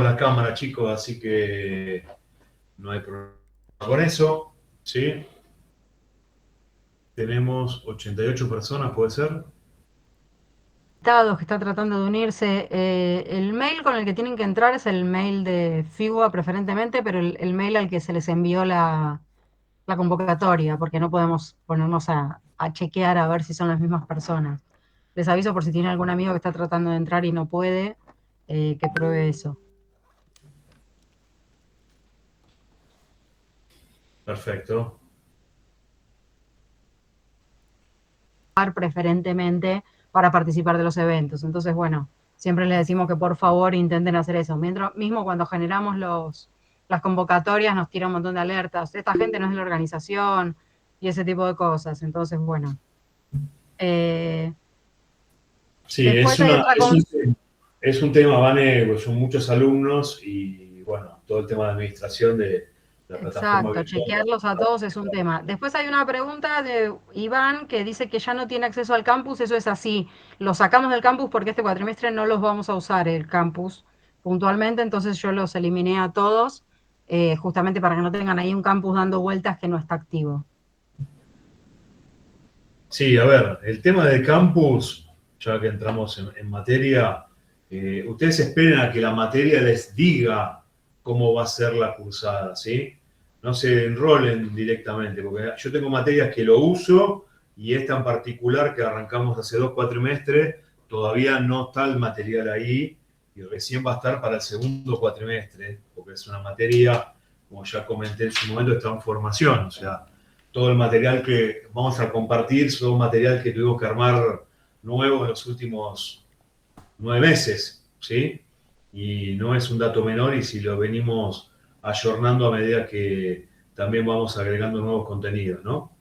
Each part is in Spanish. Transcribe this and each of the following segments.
la cámara, chicos, así que no hay problema con eso, ¿sí? Tenemos 88 personas, ¿puede ser? Que está tratando de unirse. El mail con el que tienen que entrar es el mail de FIGUA preferentemente, pero el mail al que se les envió la convocatoria, porque no podemos ponernos a chequear a ver si son las mismas personas. Les aviso por si tiene algún amigo que está tratando de entrar y no puede, que pruebe eso. Perfecto. Preferentemente para participar de los eventos. Entonces, bueno, siempre les decimos que por favor intenten hacer eso. Mientras, mismo cuando generamos las convocatorias nos tira un montón de alertas. Esta gente no es de la organización y ese tipo de cosas. Entonces, bueno. Eh, Sí, después hay otra cosa. es un tema, Vane, pues son muchos alumnos y, bueno, todo el tema de administración de la plataforma Exacto, virtual. chequearlos a todos es un tema. Después hay una pregunta de Iván que dice que ya no tiene acceso al campus. Eso es así. Lo sacamos del campus porque este cuatrimestre no los vamos a usar el campus puntualmente, entonces yo los eliminé a todos, justamente para que no tengan ahí un campus dando vueltas que no está activo. Sí, a ver, el tema del campus, ya que entramos en materia, ustedes esperen a que la materia les diga cómo va a ser la cursada, ¿sí? No se enrolen directamente, porque yo tengo materias que lo uso y esta en particular que arrancamos hace 2 cuatrimestres, todavía no está el material ahí y recién va a estar para el segundo cuatrimestre, porque es una materia, como ya comenté en su momento, está en formación, o sea, todo el material que vamos a compartir es todo material que tuvimos que armar nuevo en los últimos 9 meses, ¿sí? Y no es un dato menor y si lo venimos ayornando a medida que también vamos agregando nuevos contenidos, ¿no?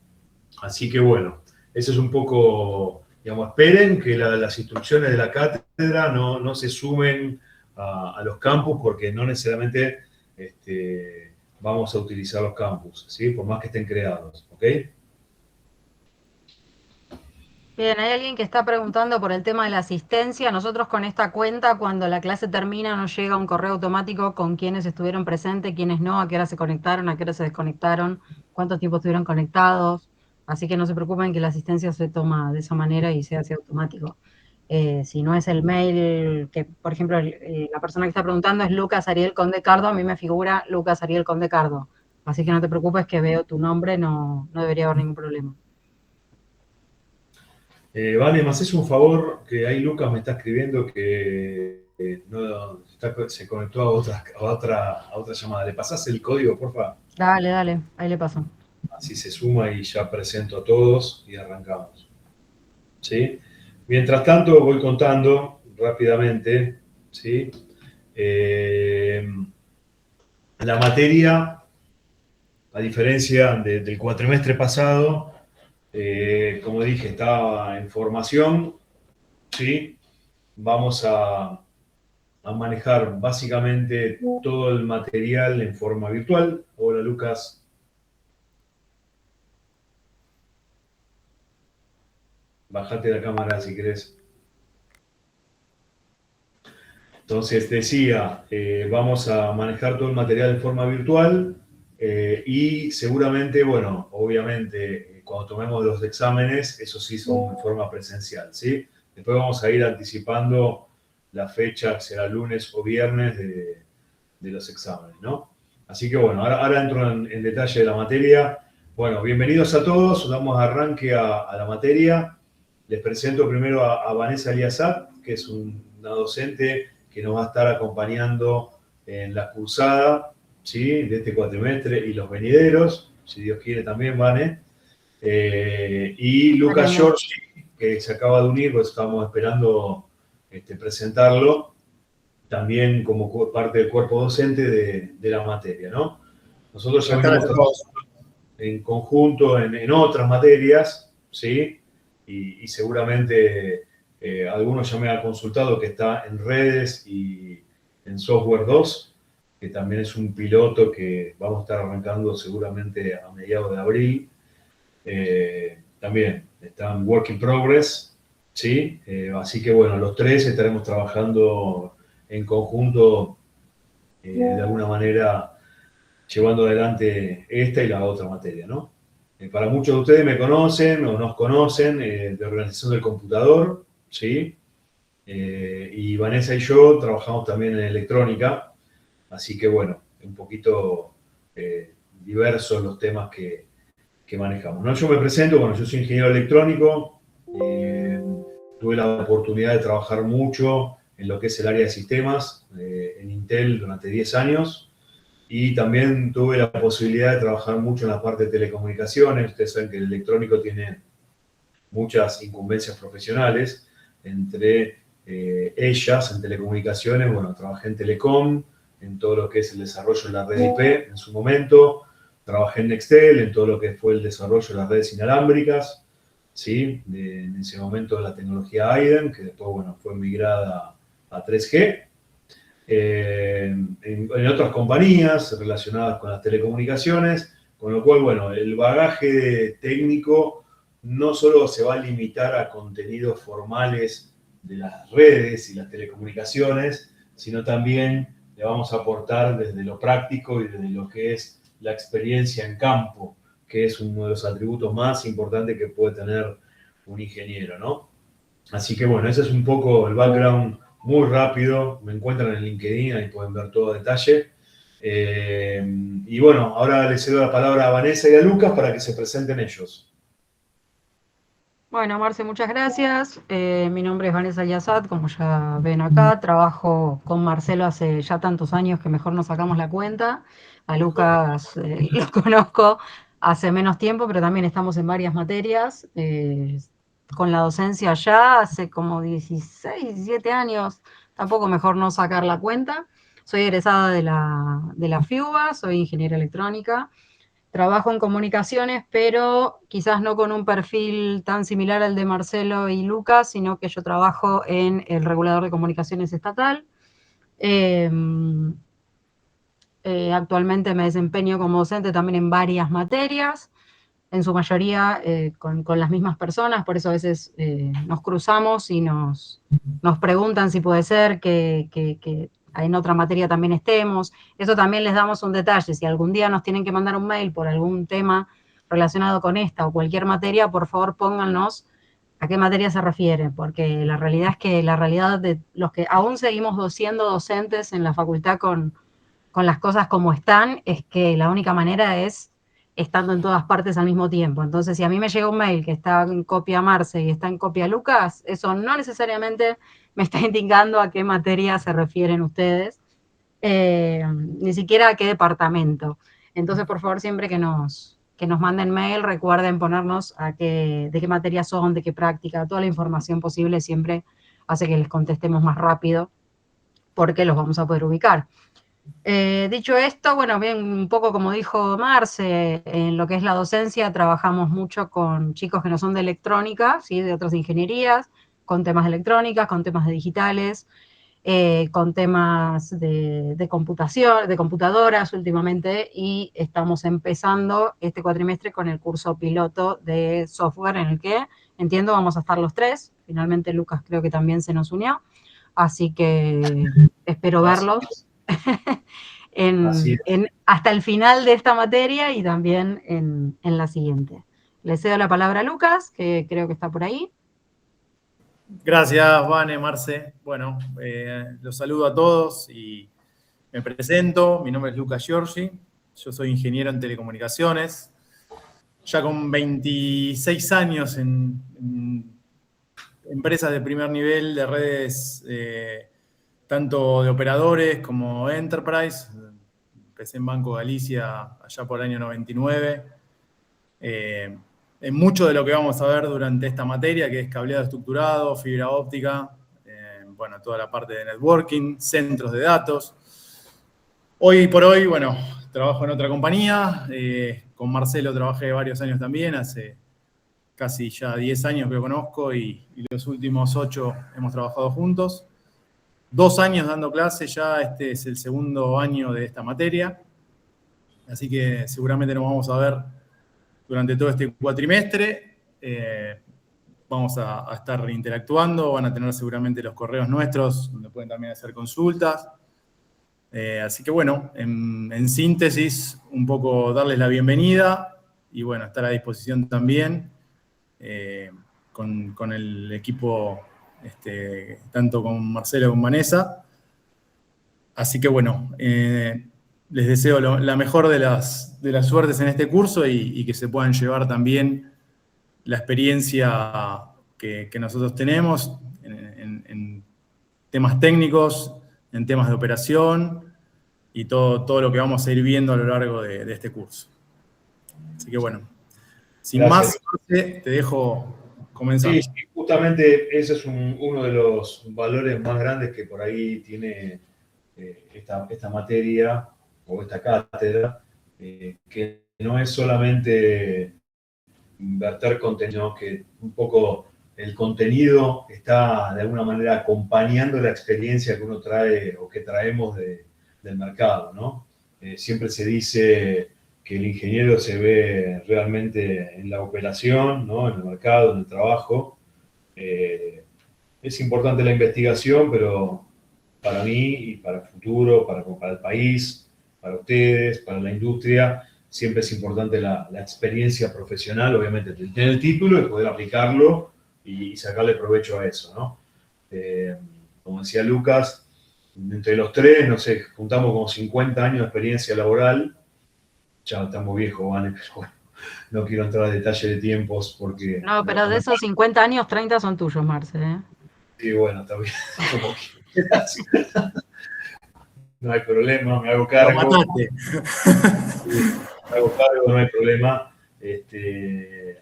Así que bueno, eso es un poco, digamos, esperen que las instrucciones de la cátedra no se sumen a los campus porque no necesariamente vamos a utilizar los campus, ¿sí? Por más que estén creados, ¿ok? Bien, hay alguien que está preguntando por el tema de la asistencia. Nosotros con esta cuenta, cuando la clase termina, nos llega un correo automático con quiénes estuvieron presentes, quiénes no, a qué hora se conectaron, a qué hora se desconectaron, cuánto tiempo estuvieron conectados. Así que no se preocupen que la asistencia se toma de esa manera y se hace automático. Si no es el mail que, por ejemplo, la persona que está preguntando es Lucas Ariel Condecardo, a mí me figura Lucas Ariel Condecardo. Así que no te preocupes que veo tu nombre, no debería haber ningún problema. Vale, me haces un favor, que ahí Lucas me está escribiendo que se conectó a otra llamada. ¿Le pasás el código, porfa? Dale, dale, ahí le paso. Así se suma y ya presento a todos y arrancamos. ¿Sí? Mientras tanto, voy contando rápidamente, ¿sí? Eh, la materia, a diferencia del cuatrimestre pasado, como dije, estaba en formación, ¿sí? Vamos a manejar básicamente todo el material en forma virtual. Hola Lucas, bajate la cámara si querés. Entonces decía, vamos a manejar todo el material en forma virtual y seguramente, bueno, obviamente cuando tomemos los exámenes, eso sí son en forma presencial, ¿sí? Después vamos a ir anticipando la fecha, será lunes o viernes de los exámenes, ¿no? Así que bueno, ahora entro en detalle de la materia. Bueno, bienvenidos a todos, damos arranque a la materia. Les presento primero a Vanessa Eliazar, que es una docente que nos va a estar acompañando en la cursada, ¿sí? De este cuatrimestre y los venideros, si Dios quiere también, Vane. Y Lucas Esperemos. Giorgi, que se acaba de unir, pues estamos esperando presentarlo también como parte del cuerpo docente de la materia, ¿no? Nosotros ya Buenas venimos tardes a trabajando todos. en conjunto en otras materias, ¿sí? Y seguramente algunos ya me han consultado que está en redes y en Software 2, que también es un piloto que vamos a estar arrancando seguramente a mediados de abril. También está en Work in Progress, ¿sí? Así que bueno, los tres estaremos trabajando en conjunto de alguna manera llevando adelante esta y la otra materia, ¿no? Para muchos de ustedes me conocen o nos conocen de Organización del Computador, ¿sí? Y Vanessa y yo trabajamos también en electrónica, así que bueno, un poquito diversos los temas que manejamos, ¿no? Yo me presento, bueno, yo soy ingeniero electrónico, tuve la oportunidad de trabajar mucho en lo que es el área de sistemas en Intel durante 10 años y también tuve la posibilidad de trabajar mucho en la parte de telecomunicaciones. Ustedes saben que el electrónico tiene muchas incumbencias profesionales, entre ellas en telecomunicaciones, bueno, trabajé en Telecom, en todo lo que es el desarrollo de la red IP en su momento, trabajé en Nextel, en todo lo que fue el desarrollo de las redes inalámbricas, ¿sí? En ese momento la tecnología AIDEM, que después, bueno, fue migrada a 3G. En otras compañías relacionadas con las telecomunicaciones, con lo cual, bueno, el bagaje técnico no solo se va a limitar a contenidos formales de las redes y las telecomunicaciones, sino también le vamos a aportar desde lo práctico y desde lo que es la experiencia en campo, que es uno de los atributos más importantes que puede tener un ingeniero, ¿no? Así que bueno, ese es un poco el background muy rápido. Me encuentran en LinkedIn, ahí pueden ver todo detalle. Y bueno, ahora les cedo la palabra a Vanessa y a Lucas para que se presenten ellos. Bueno, Marce, muchas gracias. Mi nombre es Vanessa Yazat, como ya ven acá. Trabajo con Marcelo hace ya tantos años que mejor nos sacamos la cuenta. A Lucas lo conozco hace menos tiempo, pero también estamos en varias materias. Con la docencia ya hace como 16, 17 años, tampoco mejor no sacar la cuenta. Soy egresada de la FIUBA, soy ingeniera electrónica. Trabajo en comunicaciones, pero quizás no con un perfil tan similar al de Marcelo y Lucas, sino que yo trabajo en el regulador de comunicaciones estatal. Eh, Actualmente me desempeño como docente también en varias materias, en su mayoría con las mismas personas, por eso a veces nos cruzamos y nos preguntan si puede ser que en otra materia también estemos. Eso también les damos un detalle, si algún día nos tienen que mandar un mail por algún tema relacionado con esta o cualquier materia, por favor pónganos a qué materia se refiere, porque la realidad es que la realidad de los que aún seguimos siendo docentes en la facultad con las cosas como están, es que la única manera es estando en todas partes al mismo tiempo. Entonces, si a mí me llega un mail que está en copia Marce y está en copia Lucas, eso no necesariamente me está indicando a qué materia se refieren ustedes, ni siquiera a qué departamento. Entonces, por favor, siempre que nos manden mail, recuerden ponernos de qué materia son, de qué práctica, toda la información posible siempre hace que les contestemos más rápido, porque los vamos a poder ubicar. Dicho esto, bueno, bien, un poco como dijo Marce, en lo que es la docencia trabajamos mucho con chicos que no son de electrónica, ¿sí? De otras ingenierías, con temas de electrónica, con temas de digitales, con temas de computación, de computadoras últimamente, y estamos empezando este cuatrimestre con el curso piloto de software en el que, entiendo, vamos a estar los tres. Finalmente Lucas creo que también se nos unió, así que espero Así, verlos así es. hasta el final de esta materia y también en la siguiente. Le cedo la palabra a Lucas, que creo que está por ahí. Gracias, Vane, Marce. Bueno, los saludo a todos y me presento. Mi nombre es Lucas Giorgi. Yo soy ingeniero en telecomunicaciones. Ya con 26 años en empresas de primer nivel de redes, tanto de operadores como enterprise. Empecé en Banco Galicia allá por el año 99. En mucho de lo que vamos a ver durante esta materia, que es cableado estructurado, fibra óptica, bueno, toda la parte de networking, centros de datos. Hoy por hoy, bueno, trabajo en otra compañía. Con Marcelo trabajé varios años también, hace casi ya 10 años que lo conozco y los últimos 8 hemos trabajado juntos. 2 años dando clase ya, este es el segundo año de esta materia. Así que seguramente nos vamos a ver durante todo este cuatrimestre. Vamos a estar interactuando, van a tener seguramente los correos nuestros, donde pueden también hacer consultas. Así que bueno, en síntesis, un poco darles la bienvenida y bueno, estar a disposición también con el equipo, tanto con Marcelo como con Vanessa. Así que bueno, les deseo la mejor de las suertes en este curso y que se puedan llevar también la experiencia que nosotros tenemos en temas técnicos, en temas de operación y todo lo que vamos a ir viendo a lo largo de este curso. Así que bueno, sin Gracias. más, te dejo comenzar. Sí, justamente ese es uno de los valores más grandes que por ahí tiene esta materia o esta cátedra, que no es solamente verter contenido, que un poco el contenido está de alguna manera acompañando la experiencia que uno trae o que traemos del mercado, ¿no? Siempre se dice que el ingeniero se ve realmente en la operación, ¿no? En el mercado, en el trabajo. Es importante la investigación, pero para mí y para el futuro, para el país, para ustedes, para la industria, siempre es importante la experiencia profesional, obviamente, tener el título y poder aplicarlo y sacarle provecho a eso, ¿no? Como decía Lucas, entre los tres, no sé, juntamos como 50 años de experiencia laboral. Ya estamos viejos, Vane, pero bueno, no quiero entrar a detalle de tiempos porque... No, pero de esos 50 años, 30 son tuyos, Marce, ¿eh? Sí, bueno, está bien. Como quieras. No hay problema, me hago cargo. Lo mataste. Me hago cargo, no hay problema.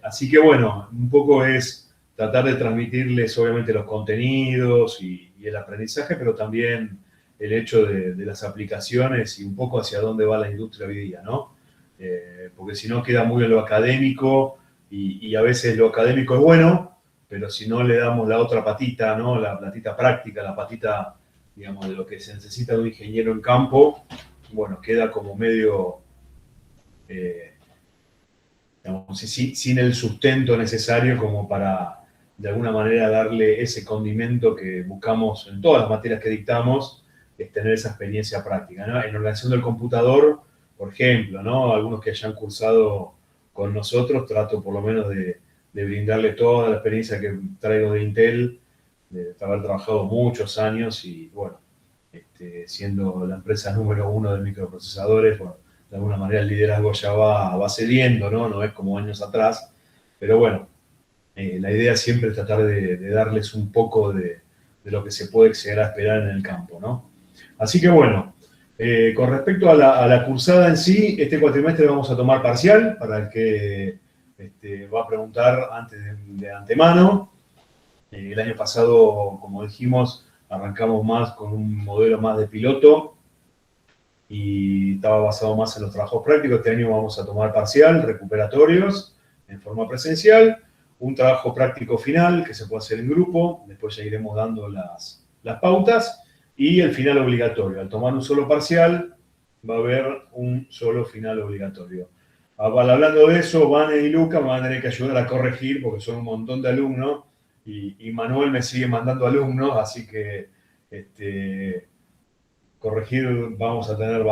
Así que bueno, un poco es tratar de transmitirles obviamente los contenidos y el aprendizaje, pero también el hecho de las aplicaciones y un poco hacia dónde va la industria hoy día, ¿no? Porque si no queda muy en lo académico y a veces lo académico es bueno, pero si no le damos la otra patita, ¿no? La patita práctica, la patita, digamos, de lo que se necesita de un ingeniero en campo, bueno, queda como medio, digamos, sin el sustento necesario como para, de alguna manera, darle ese condimento que buscamos en todas las materias que dictamos, es tener esa experiencia práctica, ¿no? En organización del computador, por ejemplo, ¿no? Algunos que hayan cursado con nosotros, trato por lo menos de brindarle toda la experiencia que traigo de Intel, de haber trabajado muchos años y, bueno, siendo la empresa número 1 de microprocesadores, bueno, de alguna manera el liderazgo ya va cediendo, ¿no? No es como años atrás, pero bueno, la idea siempre es tratar de darles un poco de lo que se puede llegar a esperar en el campo, ¿no? Así que bueno, con respecto a la cursada en sí, este cuatrimestre vamos a tomar parcial, para el que va a preguntar antes de antemano. El año pasado, como dijimos, arrancamos más con un modelo más de piloto y estaba basado más en los trabajos prácticos. Este año vamos a tomar parcial, recuperatorios, en forma presencial, un trabajo práctico final que se puede hacer en grupo, después ya iremos dando las pautas, y el final obligatorio. Al tomar un solo parcial, va a haber un solo final obligatorio. Hablando de eso, Vane y Luca me van a tener que ayudar a corregir porque son un montón de alumnos y Manuel me sigue mandando alumnos, así que corregir vamos a tener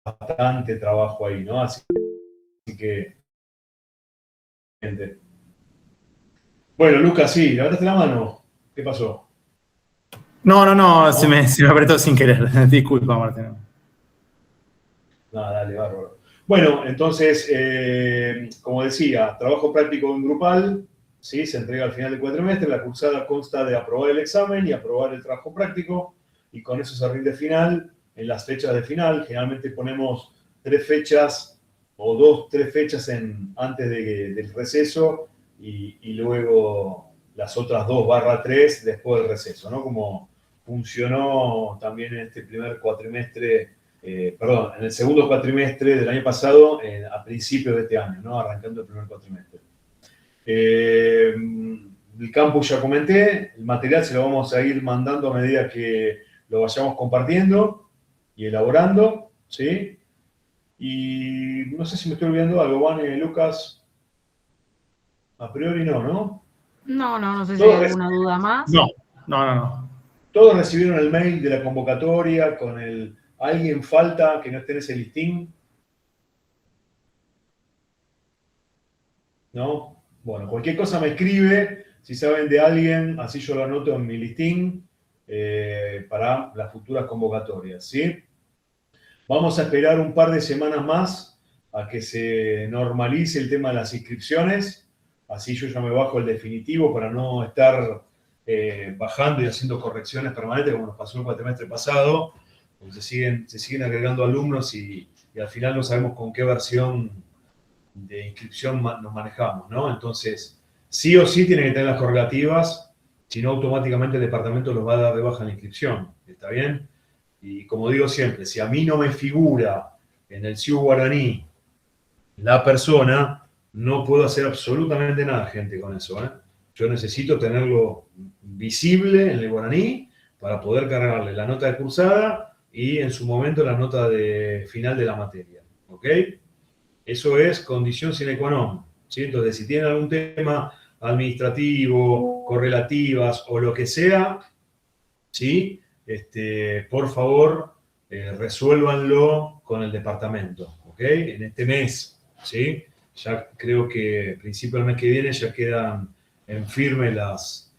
bastante trabajo ahí, ¿no? Así que... Bueno, Lucas, sí, levantaste la mano. ¿Qué pasó? No, se me apretó sin querer. Disculpa, Martín. Nada, dale, bárbaro. Bueno, entonces, como decía, trabajo práctico en grupal, ¿sí? Se entrega al final del cuatrimestre. La cursada consta de aprobar el examen y aprobar el trabajo práctico, y con eso se rinde final. En las fechas de final, generalmente ponemos 3 fechas o 2-3 fechas antes del receso y luego las otras 2/3 después del receso, ¿no? Como funcionó también en este primer cuatrimestre, en el segundo cuatrimestre del año pasado, a principios de este año, ¿no? Arrancando el primer cuatrimestre. El campus ya comenté, el material se lo vamos a ir mandando a medida que lo vayamos compartiendo y elaborando, ¿sí? Y no sé si me estoy olvidando algo, Vane, Lucas. A priori no. No sé si hay alguna duda más. No. Todos recibieron el mail de la convocatoria con el ¿Alguien falta que no esté en ese listín? ¿No? Bueno, cualquier cosa me escribe, si saben de alguien, así yo lo anoto en mi listín para las futuras convocatorias, ¿sí? Vamos a esperar un par de semanas más a que se normalice el tema de las inscripciones, así yo ya me bajo el definitivo para no estar bajando y haciendo correcciones permanentes como nos pasó el cuatrimestre pasado, porque se siguen agregando alumnos y al final no sabemos con qué versión de inscripción nos manejamos, ¿no? Entonces, sí o sí tienen que tener las correlativas, si no automáticamente el departamento los va a dar de baja en la inscripción, ¿está bien? Y como digo siempre, si a mí no me figura en el CIU guaraní la persona, no puedo hacer absolutamente nada, gente, con eso, ¿eh? Yo necesito tenerlo visible en el guaraní para poder cargarle la nota de cursada y en su momento la nota de final de la materia, ¿ok? Eso es condición sine qua non, ¿sí? Entonces, si tienen algún tema administrativo, correlativas o lo que sea, ¿sí? Por favor, resuélvanlo con el departamento, ¿ok? En este mes, ¿sí? Ya creo que a principio del mes que viene ya quedan en firme las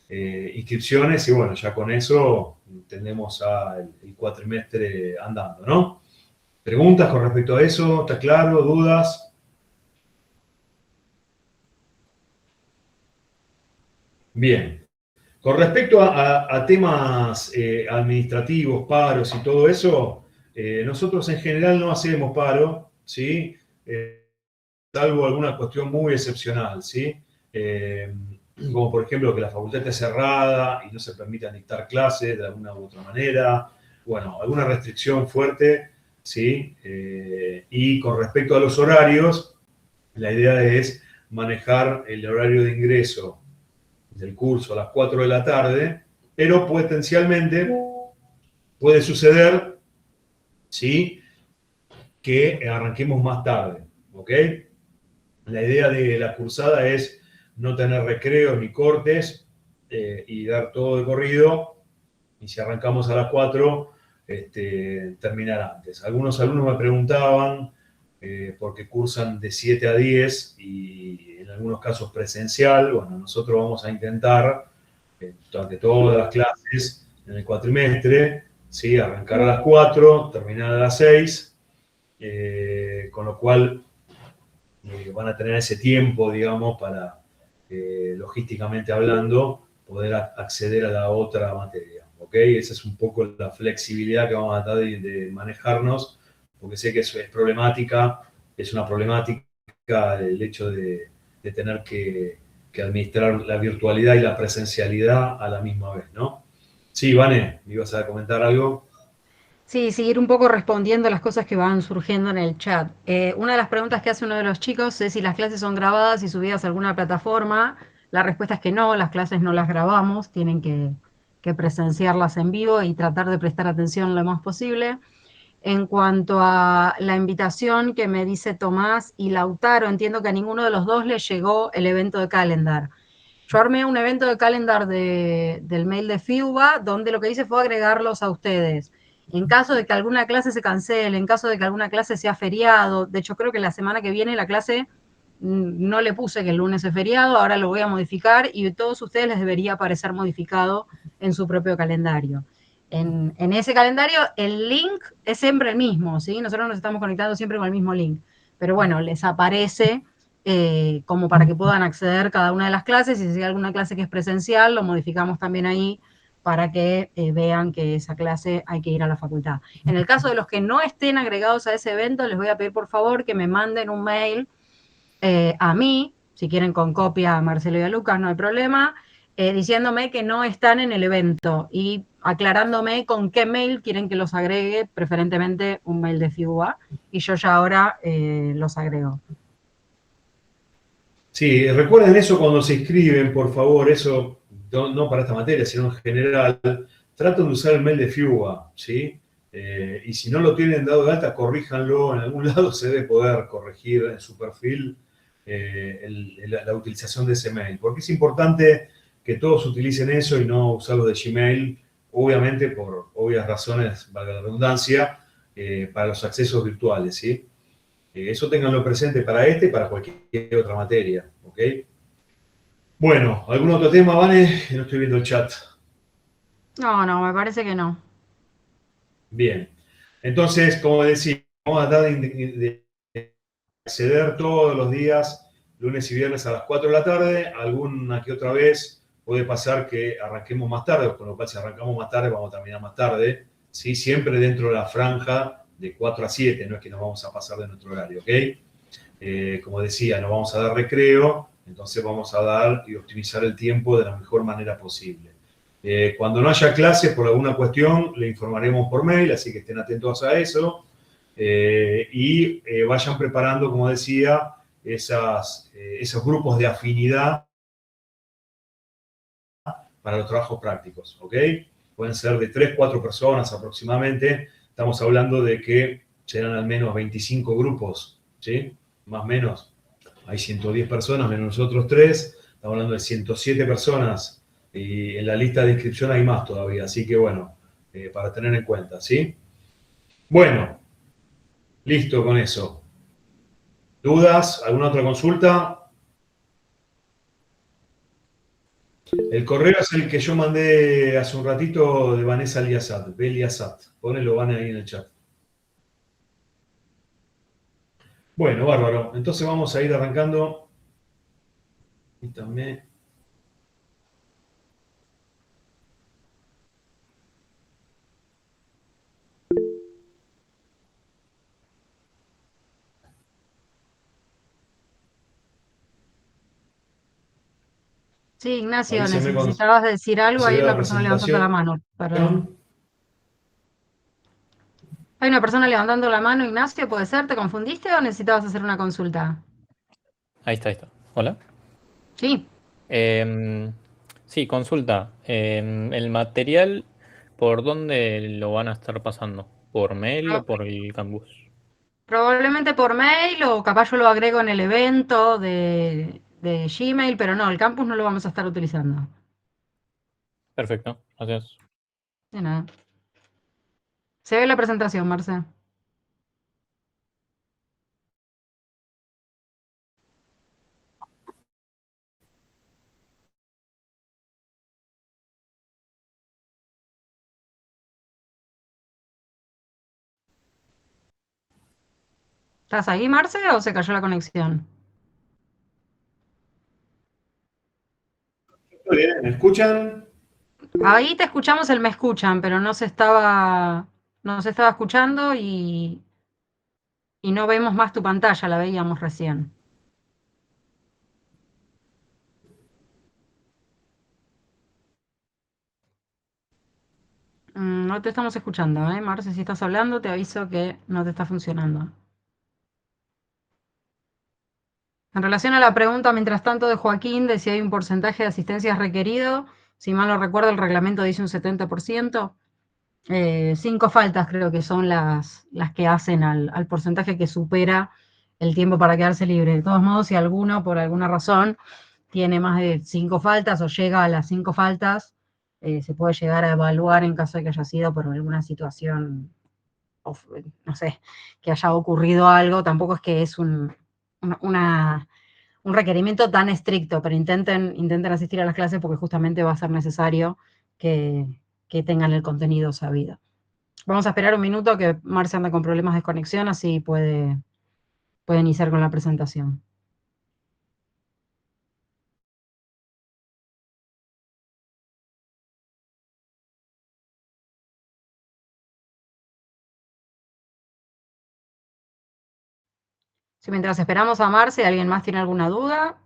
inscripciones y bueno, ya con eso tenemos el cuatrimestre andando, ¿no? ¿Preguntas con respecto a eso? ¿Está claro? ¿Dudas? Bien. Con respecto a temas administrativos, paros y todo eso, nosotros en general no hacemos paro, ¿sí? Salvo alguna cuestión muy excepcional, ¿sí? Como por ejemplo que la facultad esté cerrada y no se permitan dictar clases de alguna u otra manera. Bueno, alguna restricción fuerte, ¿sí? Y con respecto a los horarios, la idea es manejar el horario de ingreso del curso a las 4 de la tarde, pero potencialmente puede suceder, ¿sí? Que arranquemos más tarde, ¿ok? La idea de la cursada es no tener recreos ni cortes y dar todo de corrido. Y si arrancamos a las 4, terminar antes. Algunos alumnos me preguntaban, porque cursan de 7 a 10 y en algunos casos presencial. Bueno, nosotros vamos a intentar, durante todas las clases en el cuatrimestre, ¿sí? Arrancar a las 4, terminar a las 6, con lo cual van a tener ese tiempo, digamos, para, logísticamente hablando, poder acceder a la otra materia, ¿ok? Esa es un poco la flexibilidad que vamos a tratar de manejarnos, porque sé que eso es problemática, es una problemática el hecho de tener que administrar la virtualidad y la presencialidad a la misma vez, ¿no? Sí, Vane, ¿me ibas a comentar algo? Sí, seguir un poco respondiendo a las cosas que van surgiendo en el chat. Una de las preguntas que hace uno de los chicos es si las clases son grabadas y subidas a alguna plataforma. La respuesta es que no, las clases no las grabamos, tienen que presenciarlas en vivo y tratar de prestar atención lo más posible. En cuanto a la invitación que me dice Tomás y Lautaro, entiendo que a ninguno de los dos les llegó el evento de Calendar. Yo armé un evento de Calendar del mail de FIUBA, donde lo que hice fue agregarlos a ustedes. En caso de que alguna clase se cancele, en caso de que alguna clase sea feriado, de hecho creo que la semana que viene la clase no le puse que el lunes es feriado, ahora lo voy a modificar y a todos ustedes les debería aparecer modificado en su propio calendario. En ese calendario el link es siempre el mismo, ¿sí? Nosotros nos estamos conectando siempre con el mismo link, pero bueno, les aparece como para que puedan acceder cada una de las clases, y si hay alguna clase que es presencial, lo modificamos también ahí para que vean que esa clase hay que ir a la facultad. En el caso de los que no estén agregados a ese evento, les voy a pedir por favor que me manden un mail a mí, si quieren con copia a Marcelo y a Lucas, no hay problema, diciéndome que no están en el evento y aclarándome con qué mail quieren que los agregue, preferentemente un mail de FIUA, y yo ya ahora los agrego. Sí, recuerden eso cuando se inscriben, por favor, eso no para esta materia, sino en general. Traten de usar el mail de FIUBA, ¿sí? Y si no lo tienen dado de alta, corríjanlo. En algún lado se debe poder corregir en su perfil la utilización de ese mail. Porque es importante que todos utilicen eso y no usarlo de Gmail, obviamente por obvias razones, valga la redundancia, para los accesos virtuales, ¿sí? Eso ténganlo presente para este y para cualquier otra materia, ¿ok? Bueno, ¿algún otro tema, Vane? No estoy viendo el chat. No, me parece que no. Bien. Entonces, como decía, vamos a tratar de acceder todos los días, lunes y viernes a las 4 de la tarde. Alguna que otra vez puede pasar que arranquemos más tarde, con lo cual si arrancamos más tarde vamos a terminar más tarde. ¿Sí? Siempre dentro de la franja de 4 a 7, no es que nos vamos a pasar de nuestro horario, ¿ok? Como decía, nos vamos a dar recreo, entonces vamos a dar y optimizar el tiempo de la mejor manera posible. Cuando no haya clases por alguna cuestión, le informaremos por mail, así que estén atentos a eso. Y vayan preparando, como decía, esos grupos de afinidad para los trabajos prácticos, ¿ok? Pueden ser de 3, 4 personas aproximadamente. Estamos hablando de que serán al menos 25 grupos, ¿sí? Más o menos. Hay 110 personas, menos nosotros 3. Estamos hablando de 107 personas. Y en la lista de inscripción hay más todavía. Así que, bueno, para tener en cuenta, ¿sí? Bueno, listo con eso. ¿Dudas? ¿Alguna otra consulta? El correo es el que yo mandé hace un ratito de Vanessa Liazat, Beliazat. Ponelo, Van ahí en el chat. Bueno, bárbaro. Entonces vamos a ir arrancando. Permítanme. Sí, Ignacio, Avísenme cuando necesitabas decir algo, se hay vea una la persona levantando la presentación. mano, perdón. Hay una persona levantando la mano, Ignacio, ¿puede ser? ¿Te confundiste o necesitabas hacer una consulta? Ahí está, ahí está. Hola. Sí. Sí, consulta. ¿El material por dónde lo van a estar pasando? ¿Por mail o Pro- por el campus? Probablemente por mail o capaz yo lo agrego en el evento de Gmail, pero no, el campus no lo vamos a estar utilizando. Perfecto, gracias. De nada. Se ve la presentación, Marce. ¿Estás ahí, Marce, o se cayó la conexión? Muy bien, ¿me escuchan? Ahí te escuchamos el me escuchan, pero no se estaba escuchando y no vemos más tu pantalla, la veíamos recién. No te estamos escuchando, ¿eh? Marce, si estás hablando, te aviso que no te está funcionando. En relación a la pregunta, mientras tanto, de Joaquín, de si hay un porcentaje de asistencias requerido, si mal no recuerdo, el reglamento dice un 70%. 5 faltas creo que son las que hacen al porcentaje que supera el tiempo para quedarse libre. De todos modos, si alguno, por alguna razón, tiene más de 5 faltas o llega a las 5 faltas, se puede llegar a evaluar en caso de que haya sido por alguna situación, no sé, que haya ocurrido algo. Tampoco es que es una, un requerimiento tan estricto, pero intenten asistir a las clases porque justamente va a ser necesario que, que tengan el contenido sabido. Vamos a esperar un minuto que Marce anda con problemas de conexión, así puede iniciar con la presentación. Si mientras esperamos a Marce, ¿alguien más tiene alguna duda?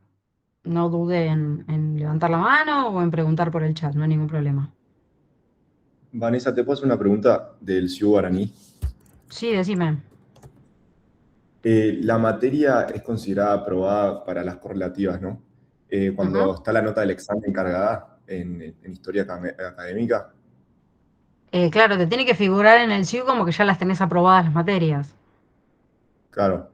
No dude en levantar la mano o en preguntar por el chat, no hay ningún problema. Vanessa, ¿te puedo hacer una pregunta del CIU Guaraní? Sí, decime. La materia es considerada aprobada para las correlativas, ¿no? Cuando Ujú. está la nota del examen cargada en historia académica. Claro, te tiene que figurar en el SIU como que ya las tenés aprobadas las materias. Claro,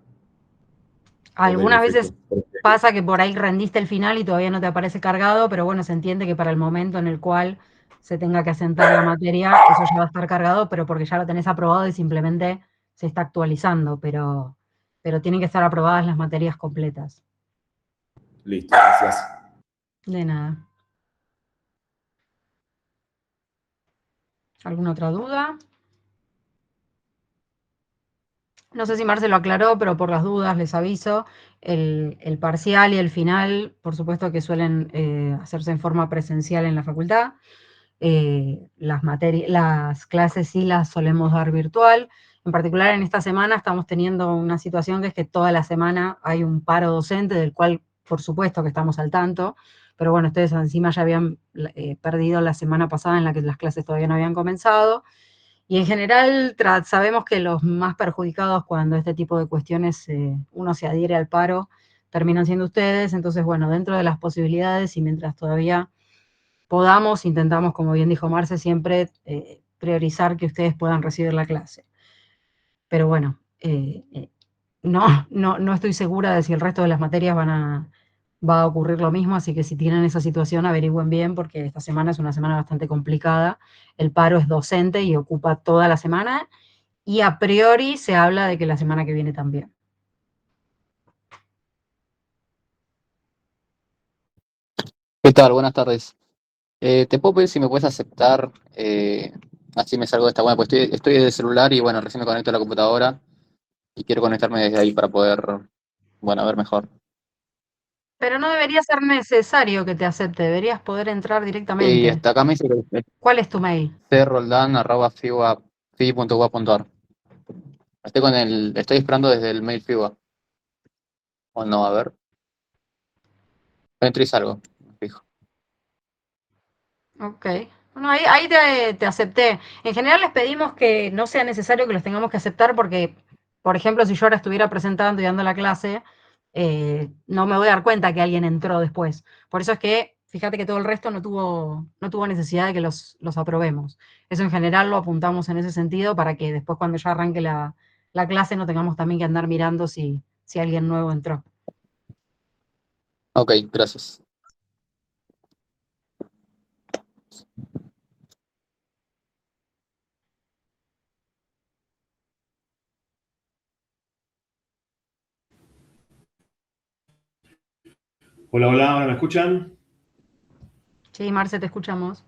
ok, Algunas veces perfecto. Porque, pasa que por ahí rendiste el final y todavía no te aparece cargado, pero bueno, se entiende que para el momento en el cual se tenga que asentar la materia, eso ya va a estar cargado, pero porque ya lo tenés aprobado y simplemente se está actualizando, pero tienen que estar aprobadas las materias completas. Listo, gracias. De nada. ¿Alguna otra duda? No sé si Marce lo aclaró, pero por las dudas les aviso, el parcial y el final, por supuesto que suelen hacerse en forma presencial en la facultad. Las clases sí las solemos dar virtual. En particular en esta semana estamos teniendo una situación que es que toda la semana hay un paro docente, del cual por supuesto que estamos al tanto, pero bueno, ustedes encima ya habían perdido la semana pasada en la que las clases todavía no habían comenzado. Y en general sabemos que los más perjudicados cuando este tipo de cuestiones uno se adhiere al paro terminan siendo ustedes. Entonces, bueno, dentro de las posibilidades y mientras todavía podamos, intentamos, como bien dijo Marce, siempre priorizar que ustedes puedan recibir la clase. Pero bueno, no estoy segura de si el resto de las materias va a ocurrir lo mismo, así que si tienen esa situación averigüen bien, porque esta semana es una semana bastante complicada. El paro es docente y ocupa toda la semana, y a priori se habla de que la semana que viene también. ¿Qué tal? Buenas tardes. ¿Te puedo pedir si me puedes aceptar? Así me salgo de esta buena, pues estoy desde el celular y bueno, recién me conecto a la computadora y quiero conectarme desde ahí para poder, bueno, ver mejor. Pero no debería ser necesario que te acepte, deberías poder entrar Y directamente. hasta acá me dice que es ¿Cuál es tu mail? croldan@fi.gua.ar. Estoy esperando desde el mail FIBA. O no, a ver. Entro y salgo, me fijo. Ok. Bueno, ahí te acepté. En general les pedimos que no sea necesario que los tengamos que aceptar porque, por ejemplo, si yo ahora estuviera presentando y dando la clase, no me voy a dar cuenta que alguien entró después. Por eso es que, fíjate que todo el resto no tuvo necesidad de que los aprobemos. Eso en general lo apuntamos en ese sentido para que después cuando ya arranque la clase no tengamos también que andar mirando si alguien nuevo entró. Ok, gracias. Hola, hola, ¿ahora me escuchan? Sí, Marce, te escuchamos.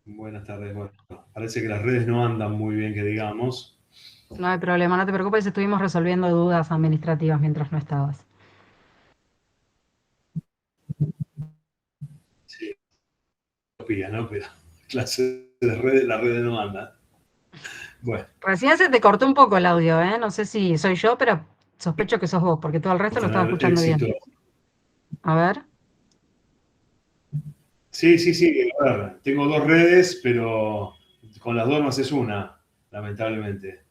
Buenas tardes. Bueno, parece que las redes no andan muy bien, que digamos. No hay problema, no te preocupes, estuvimos resolviendo dudas administrativas mientras no estabas. Sí, utopía, ¿no? Pero clase de redes, las redes no andan. Bueno, Recién se te cortó un poco el audio, ¿eh? No sé si soy yo, pero sospecho que sos vos, porque todo el resto lo estaba tener escuchando éxito. bien. A ver. Sí, sí, sí. A ver, tengo dos redes, pero con las dos no haces una, lamentablemente.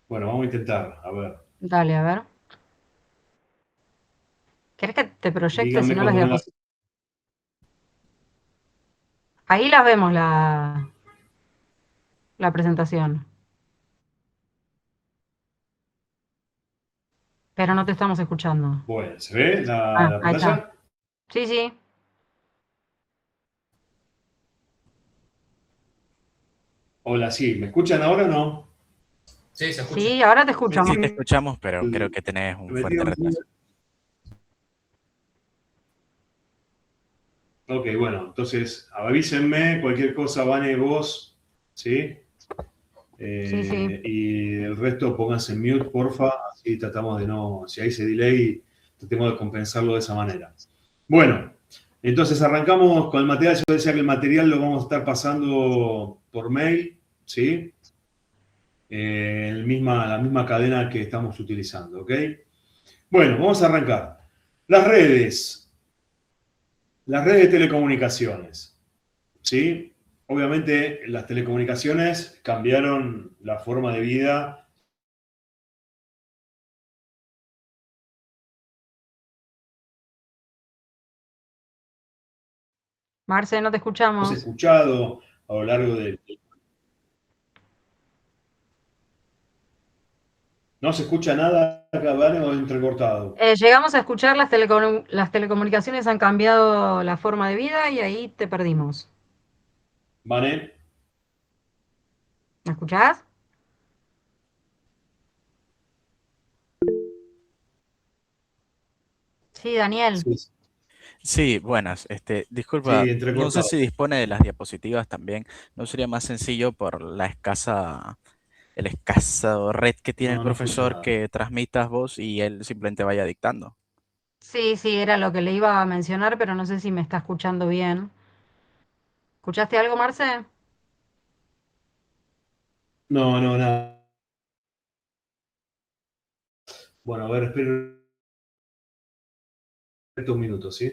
Bueno, vamos a intentar. A ver, Dale, a ver. ¿Querés que te proyecte si díganme no las cuando no las... diapositivas? Ahí las vemos la presentación, pero no te estamos escuchando. Bueno, ¿se ve Ah, la ahí está. pantalla? Sí, sí. Hola, sí. ¿Me escuchan ahora o no? Sí, se escucha. Sí, ahora te Me escucho. Sí, te metí- escuchamos, pero creo que tenés un me fuerte metieron- retraso. Ok, bueno, entonces avísenme cualquier cosa, Vane, vos, ¿sí? Sí, sí. Y el resto pónganse en mute, porfa, así tratamos de no, si hay ese delay, tratemos de compensarlo de esa manera. Bueno, entonces arrancamos con el material. Yo decía que el material lo vamos a estar pasando por mail, ¿sí? La misma cadena que estamos utilizando, ¿ok? Bueno, vamos a arrancar. Las redes de telecomunicaciones, ¿sí? Obviamente las telecomunicaciones cambiaron la forma de vida. Marce, no te Hemos escuchamos. escuchado a lo largo de... No se escucha nada acá, ¿vale? O entrecortado. Llegamos a escuchar las telecomunicaciones han cambiado la forma de vida y ahí te perdimos. ¿Vale? ¿Me escuchás? Sí, Daniel. Sí, Sí, buenas. Disculpa, sí, no sé entrecortado. si dispone de las diapositivas también. ¿No sería más sencillo por el escaso red que tiene el No, no escucho profesor nada. que transmitas vos y él simplemente vaya dictando? Sí, sí, era lo que le iba a mencionar, pero no sé si me está escuchando bien. ¿Escuchaste algo, Marce? No, no, nada. Bueno, a ver, espero un minuto, ¿sí?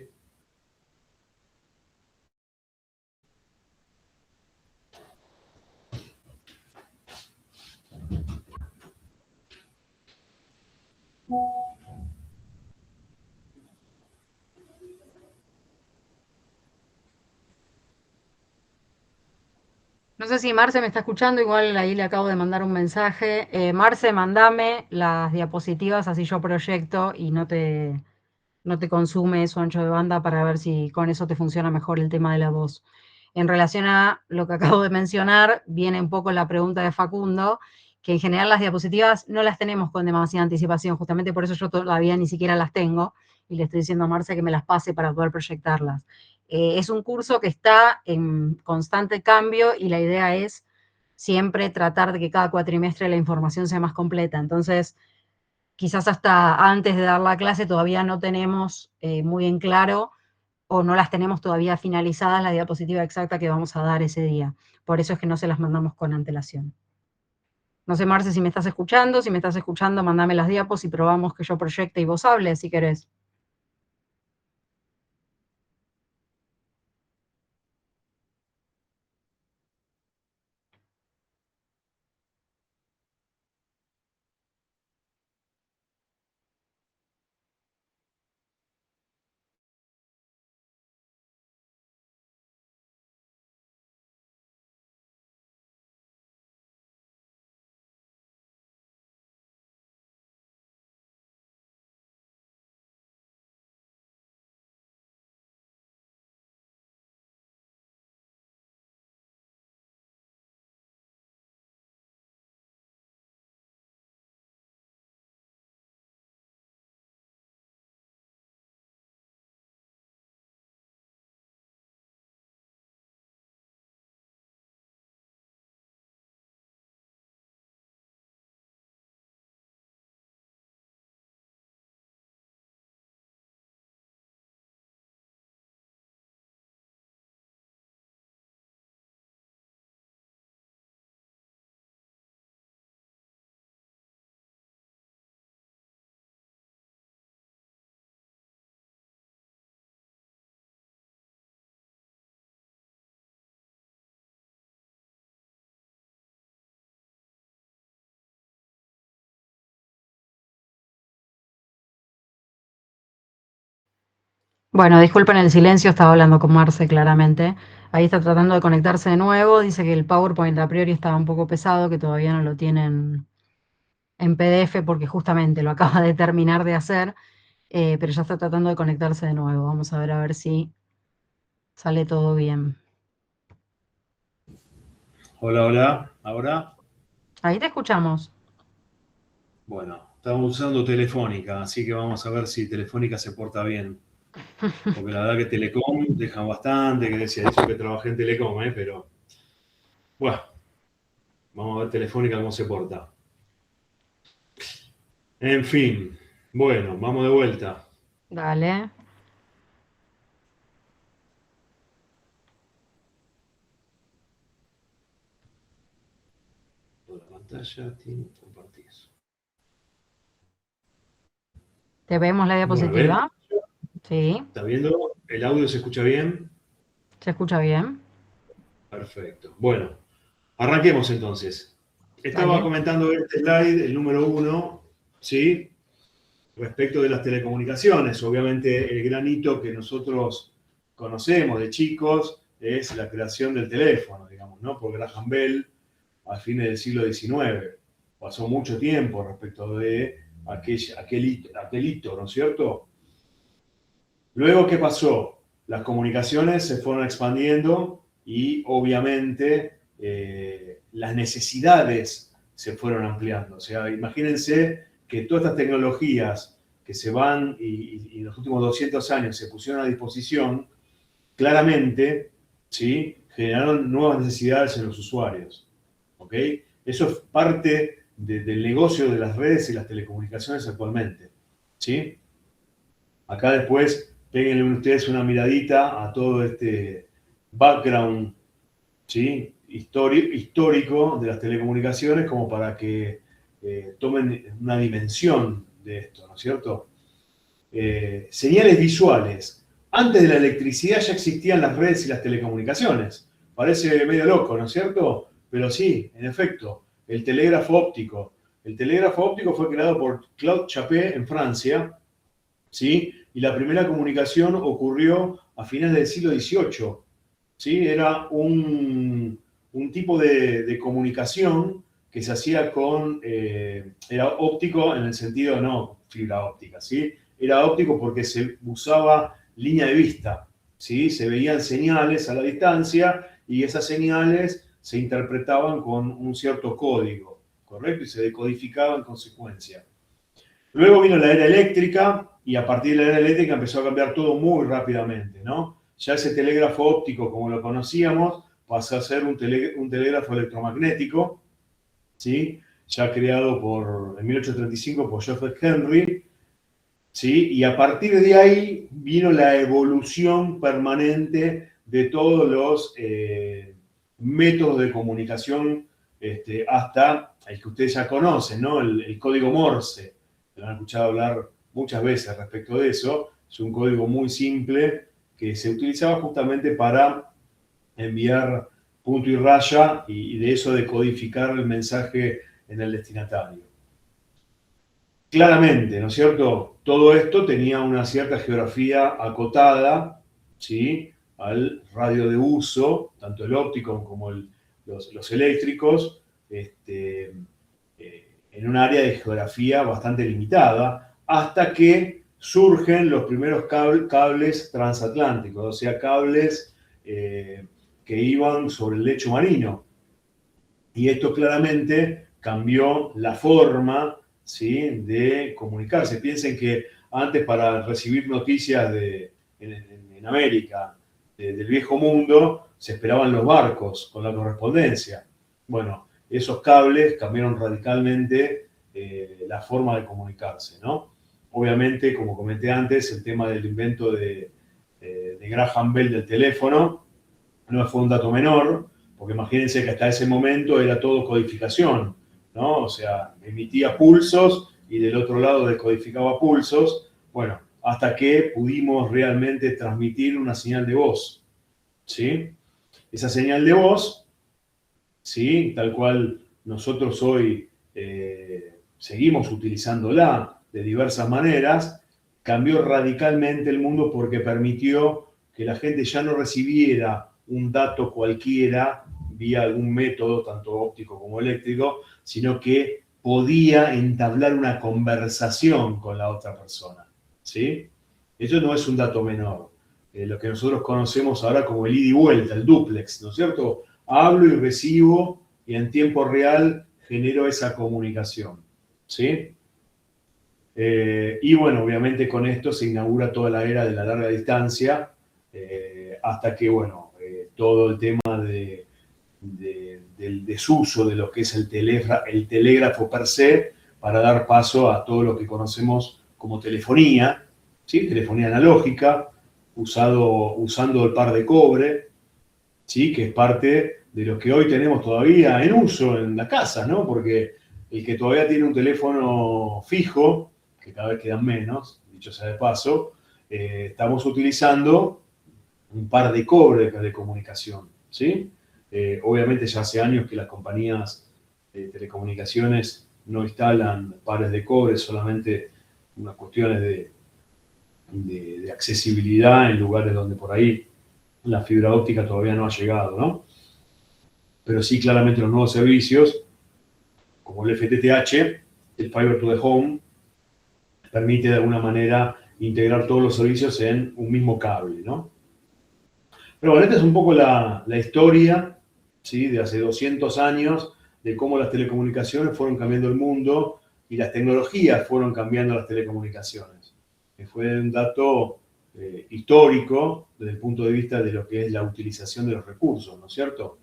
No sé si Marce me está escuchando, igual ahí le acabo de mandar un mensaje. Marce, mandame las diapositivas, así yo proyecto y no te consume su ancho de banda para ver si con eso te funciona mejor el tema de la voz. En relación a lo que acabo de mencionar, viene un poco la pregunta de Facundo, que en general las diapositivas no las tenemos con demasiada anticipación, justamente por eso yo todavía ni siquiera las tengo y le estoy diciendo a Marce que me las pase para poder proyectarlas. Es un curso que está en constante cambio y la idea es siempre tratar de que cada cuatrimestre la información sea más completa. Entonces, quizás hasta antes de dar la clase todavía no tenemos muy en claro o no las tenemos todavía finalizadas la diapositiva exacta que vamos a dar ese día. Por eso es que no se las mandamos con antelación. No sé, Marce, si me estás escuchando, mandame las diapos y probamos que yo proyecte y vos hables si querés. Bueno, disculpen el silencio, estaba hablando con Marce claramente. Ahí está tratando de conectarse de nuevo. Dice que el PowerPoint a priori estaba un poco pesado, que todavía no lo tienen en PDF porque justamente lo acaba de terminar de hacer, pero ya está tratando de conectarse de nuevo. Vamos a ver si sale todo bien. Hola, hola. ¿Ahora? Ahí te escuchamos. Bueno, estamos usando Telefónica, así que vamos a ver si Telefónica se porta bien. Porque la verdad que Telecom dejan bastante, que decía eso que trabajé en Telecom, pero bueno, vamos a ver Telefónica cómo se porta. En fin, bueno, vamos de vuelta. Dale. Toda la pantalla tiene que compartir. ¿Te vemos la Bueno, ¿ven? diapositiva? Sí, ¿Está viendo? ¿El audio se escucha bien? se escucha bien. Perfecto. Bueno, arranquemos entonces. Estaba Dale. comentando este slide, el número 1, ¿sí? Respecto de las telecomunicaciones. Obviamente el gran hito que nosotros conocemos de chicos es la creación del teléfono, digamos, ¿no? Por Graham Bell a fines del siglo XIX. Pasó mucho tiempo respecto de aquel hito, ¿no es cierto? Luego, ¿qué pasó? Las comunicaciones se fueron expandiendo y obviamente las necesidades se fueron ampliando. O sea, imagínense que todas estas tecnologías que se van y en los últimos 200 años se pusieron a disposición, claramente, ¿sí?, generaron nuevas necesidades en los usuarios. ¿Ok? Eso es parte del negocio de las redes y las telecomunicaciones actualmente. ¿Sí? Acá después, péguenle ustedes una miradita a todo este background, ¿sí?, histórico de las telecomunicaciones, como para que tomen una dimensión de esto, ¿no es cierto? Señales visuales. Antes de la electricidad ya existían las redes y las telecomunicaciones. Parece medio loco, ¿no es cierto? Pero sí, en efecto, el telégrafo óptico. El telégrafo óptico fue creado por Claude Chappé en Francia, ¿sí? Y la primera comunicación ocurrió a finales del siglo XVIII, ¿sí? Era un tipo de comunicación que se hacía era óptico en el sentido, no fibra óptica, ¿sí? Era óptico porque se usaba línea de vista, ¿sí? Se veían señales a la distancia y esas señales se interpretaban con un cierto código, ¿correcto? Y se decodificaba en consecuencia. Luego vino la era eléctrica y a partir de la era eléctrica empezó a cambiar todo muy rápidamente, ¿no? Ya ese telégrafo óptico, como lo conocíamos, pasó a ser un telégrafo electromagnético, ¿sí? Ya creado en 1835 por Joseph Henry, ¿sí? Y a partir de ahí vino la evolución permanente de todos los métodos de comunicación hasta el que ustedes ya conocen, ¿no? El código Morse. Lo han escuchado hablar muchas veces respecto de eso. Es un código muy simple que se utilizaba justamente para enviar punto y raya y de eso decodificar el mensaje en el destinatario. Claramente, ¿no es cierto? Todo esto tenía una cierta geografía acotada, ¿sí?, al radio de uso, tanto el óptico como los eléctricos, en un área de geografía bastante limitada, hasta que surgen los primeros cables transatlánticos, o sea, cables que iban sobre el lecho marino. Y esto claramente cambió la forma, ¿sí?, de comunicarse. Piensen que antes, para recibir noticias en América del viejo mundo, se esperaban los barcos con la correspondencia. Bueno, esos cables cambiaron radicalmente la forma de comunicarse, ¿no? Obviamente, como comenté antes, el tema del invento de Graham Bell del teléfono no fue un dato menor, porque imagínense que hasta ese momento era todo codificación, ¿no? O sea, emitía pulsos y del otro lado decodificaba pulsos. Bueno, hasta que pudimos realmente transmitir una señal de voz, ¿sí? Esa señal de voz, ¿sí?, tal cual nosotros hoy seguimos utilizándola de diversas maneras, cambió radicalmente el mundo porque permitió que la gente ya no recibiera un dato cualquiera vía algún método, tanto óptico como eléctrico, sino que podía entablar una conversación con la otra persona, ¿sí? Eso no es un dato menor. Lo que nosotros conocemos ahora como el ida y vuelta, el dúplex, ¿no es cierto? Hablo y recibo y en tiempo real genero esa comunicación, ¿sí? Y bueno, obviamente con esto se inaugura toda la era de la larga distancia, hasta que, bueno, todo el tema del desuso de lo que es el telégrafo per se, para dar paso a todo lo que conocemos como telefonía, ¿sí? Telefonía analógica, usando el par de cobre, ¿sí?, que es parte de lo que hoy tenemos todavía en uso en las casas, ¿no? Porque el que todavía tiene un teléfono fijo, que cada vez quedan menos, dicho sea de paso, estamos utilizando un par de cobre de comunicación, ¿sí? Obviamente ya hace años que las compañías de telecomunicaciones no instalan pares de cobre, solamente unas cuestiones de accesibilidad en lugares donde por ahí la fibra óptica todavía no ha llegado, ¿no? Pero sí, claramente los nuevos servicios como el FTTH, el Fiber to the Home, permite de alguna manera integrar todos los servicios en un mismo cable, ¿no? Pero bueno, esta es un poco la historia, ¿sí?, de hace 200 años, de cómo las telecomunicaciones fueron cambiando el mundo y las tecnologías fueron cambiando las telecomunicaciones. Fue un dato histórico desde el punto de vista de lo que es la utilización de los recursos, ¿no es cierto?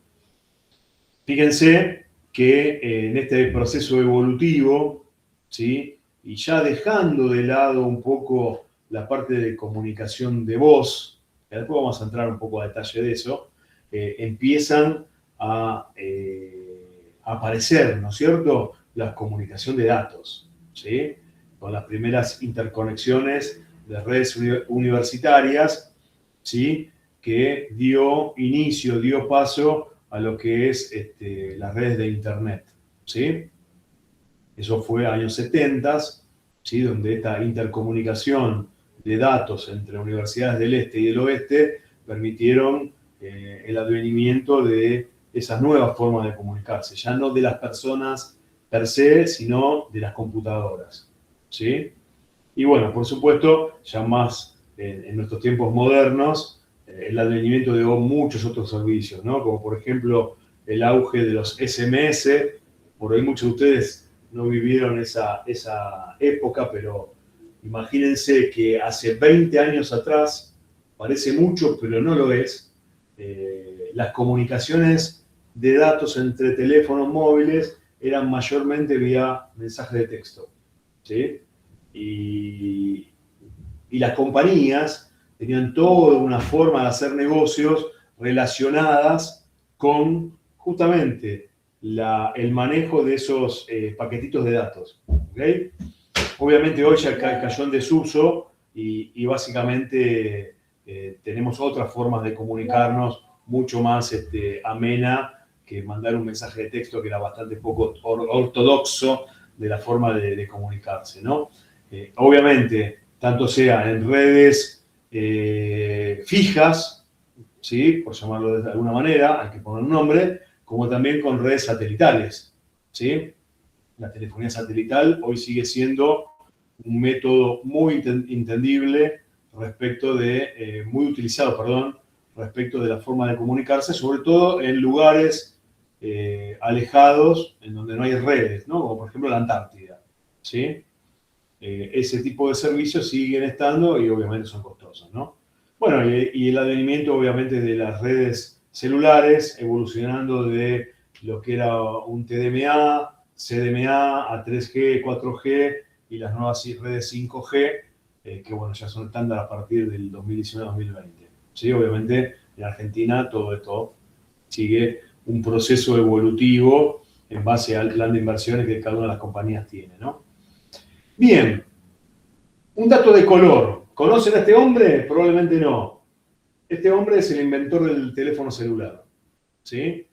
Fíjense que en este proceso evolutivo, ¿sí?, y ya dejando de lado un poco la parte de comunicación de voz, que después vamos a entrar un poco a detalle de eso, empiezan a aparecer, ¿no es cierto?, la comunicación de datos, ¿sí?, con las primeras interconexiones de redes universitarias, ¿sí?, que dio paso a lo que es las redes de Internet, ¿sí? Eso fue años 70, ¿sí?, donde esta intercomunicación de datos entre universidades del este y del oeste permitieron el advenimiento de esas nuevas formas de comunicarse, ya no de las personas per se, sino de las computadoras, ¿sí? Y bueno, por supuesto, ya más en nuestros tiempos modernos, el advenimiento de muchos otros servicios, ¿no? Como por ejemplo el auge de los SMS. Por ahí muchos de ustedes no vivieron esa época, pero imagínense que hace 20 años atrás, parece mucho, pero no lo es, las comunicaciones de datos entre teléfonos móviles eran mayormente vía mensaje de texto, ¿sí? Y las compañías tenían toda una forma de hacer negocios relacionadas con justamente el manejo de esos paquetitos de datos, ¿okay? Obviamente hoy ya cayó en desuso y básicamente tenemos otras formas de comunicarnos mucho más amena que mandar un mensaje de texto, que era bastante poco ortodoxo de la forma de comunicarse, ¿no? Obviamente, tanto sea en redes fijas, ¿sí?, por llamarlo de alguna manera, hay que poner un nombre, como también con redes satelitales, ¿sí? La telefonía satelital hoy sigue siendo un método muy entendible respecto de, muy utilizado, perdón, respecto de la forma de comunicarse, sobre todo en lugares alejados, en donde no hay redes, ¿no? Como por ejemplo la Antártida, ¿sí? Ese tipo de servicios siguen estando y obviamente son costosos, ¿no? Bueno, y el advenimiento obviamente de las redes celulares, evolucionando de lo que era un TDMA, CDMA, a 3G, 4G y las nuevas redes 5G, que bueno, ya son estándar a partir del 2019-2020. ¿Sí? Obviamente en Argentina todo esto sigue un proceso evolutivo en base al plan de inversiones que cada una de las compañías tiene, ¿no? Bien, un dato de color. ¿Conocen a este hombre? Probablemente no. Este hombre es el inventor del teléfono celular, ¿sí?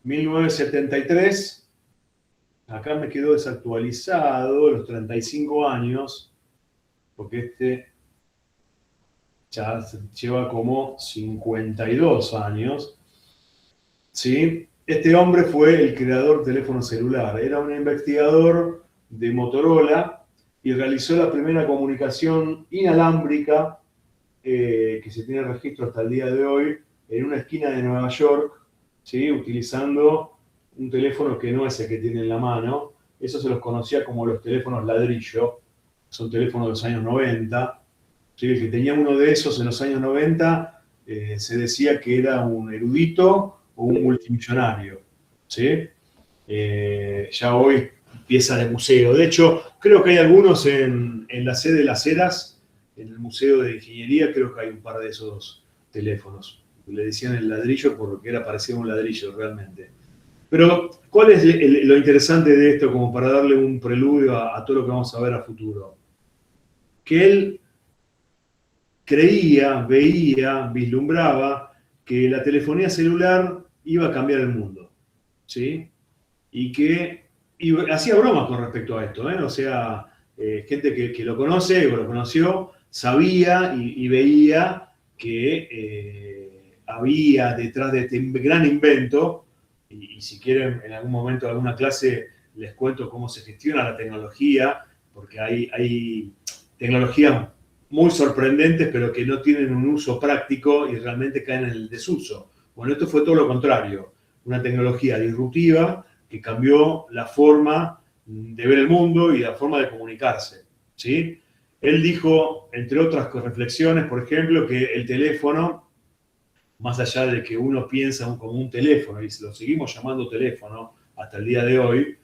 1973, acá me quedó desactualizado, los 35 años, porque este ya lleva como 52 años, ¿sí? Este hombre fue el creador del teléfono celular, era un investigador de Motorola y realizó la primera comunicación inalámbrica que se tiene registro hasta el día de hoy en una esquina de Nueva York, ¿sí?, utilizando un teléfono que no es el que tiene en la mano. Eso se los conocía como los teléfonos ladrillo, son teléfonos de los años 90. ¿Sí? El que tenía uno de esos en los años 90 se decía que era un erudito o un multimillonario, ¿sí? Ya hoy pieza de museo. De hecho, creo que hay algunos en la sede de Las Heras, en el Museo de Ingeniería, creo que hay un par de esos teléfonos. Le decían el ladrillo porque era parecido a un ladrillo realmente. Pero, ¿cuál es lo interesante de esto como para darle un preludio a todo lo que vamos a ver a futuro? Que él creía, veía, vislumbraba que la telefonía celular iba a cambiar el mundo, ¿sí? Y hacía bromas con respecto a esto, ¿eh? O sea, gente que lo conoce, o lo conoció, sabía y veía que había detrás de este gran invento, y si quieren en algún momento, en alguna clase, les cuento cómo se gestiona la tecnología, porque hay tecnologías muy sorprendentes, pero que no tienen un uso práctico y realmente caen en el desuso. Bueno, esto fue todo lo contrario, una tecnología disruptiva que cambió la forma de ver el mundo y la forma de comunicarse, ¿sí? Él dijo, entre otras reflexiones, por ejemplo, que el teléfono, más allá de que uno piensa como un teléfono, y lo seguimos llamando teléfono hasta el día de hoy,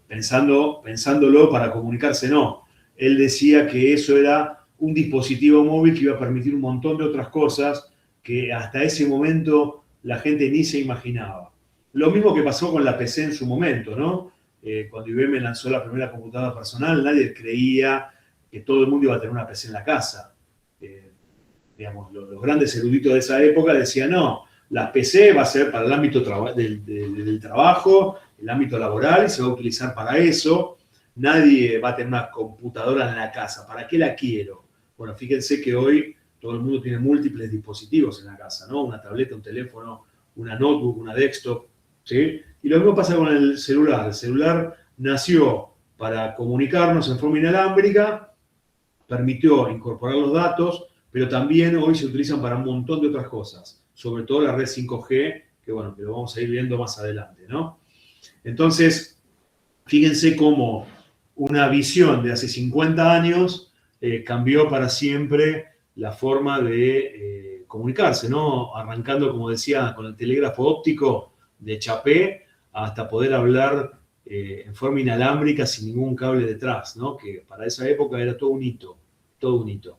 pensándolo para comunicarse, no. Él decía que eso era un dispositivo móvil que iba a permitir un montón de otras cosas que hasta ese momento la gente ni se imaginaba. Lo mismo que pasó con la PC en su momento, ¿no? Cuando IBM lanzó la primera computadora personal, nadie creía que todo el mundo iba a tener una PC en la casa. Digamos, los grandes eruditos de esa época decían, no, la PC va a ser para el ámbito del trabajo, el ámbito laboral, y se va a utilizar para eso. Nadie va a tener una computadora en la casa. ¿Para qué la quiero? Bueno, fíjense que hoy todo el mundo tiene múltiples dispositivos en la casa, ¿no? Una tableta, un teléfono, una notebook, una desktop, ¿sí? Y lo mismo pasa con el celular. El celular nació para comunicarnos en forma inalámbrica, permitió incorporar los datos, pero también hoy se utilizan para un montón de otras cosas, sobre todo la red 5G, que bueno, que lo vamos a ir viendo más adelante, ¿no? Entonces, fíjense cómo una visión de hace 50 años cambió para siempre la forma de comunicarse, ¿no? Arrancando, como decía, con el telégrafo óptico de Chapé hasta poder hablar en forma inalámbrica sin ningún cable detrás, ¿no? Que para esa época era todo un hito, todo un hito.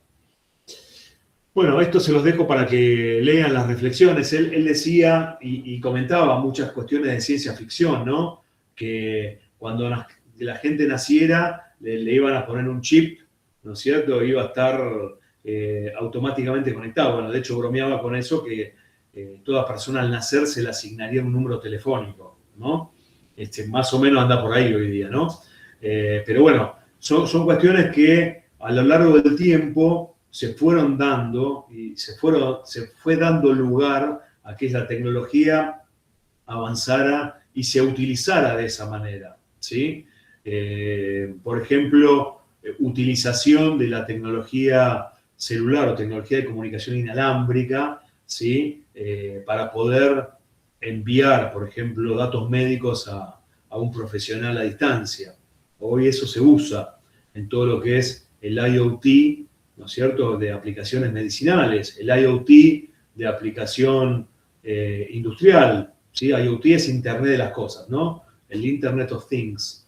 Bueno, esto se los dejo para que lean las reflexiones. Él decía y comentaba muchas cuestiones de ciencia ficción, ¿no? Que cuando la gente naciera le iban a poner un chip, ¿no es cierto? Iba a estar automáticamente conectado. Bueno, de hecho bromeaba con eso, que toda persona al nacer se le asignaría un número telefónico, ¿no? Más o menos anda por ahí hoy día, ¿no? Pero bueno, son cuestiones que a lo largo del tiempo se fueron dando y se fue dando lugar a que la tecnología avanzara y se utilizara de esa manera, ¿sí? Por ejemplo, utilización de la tecnología celular o tecnología de comunicación inalámbrica, ¿sí? Para poder enviar, por ejemplo, datos médicos a un profesional a distancia. Hoy eso se usa en todo lo que es el IoT, ¿no es cierto?, de aplicaciones medicinales, el IoT de aplicación industrial, ¿sí? IoT es Internet de las cosas, ¿no? El Internet of Things,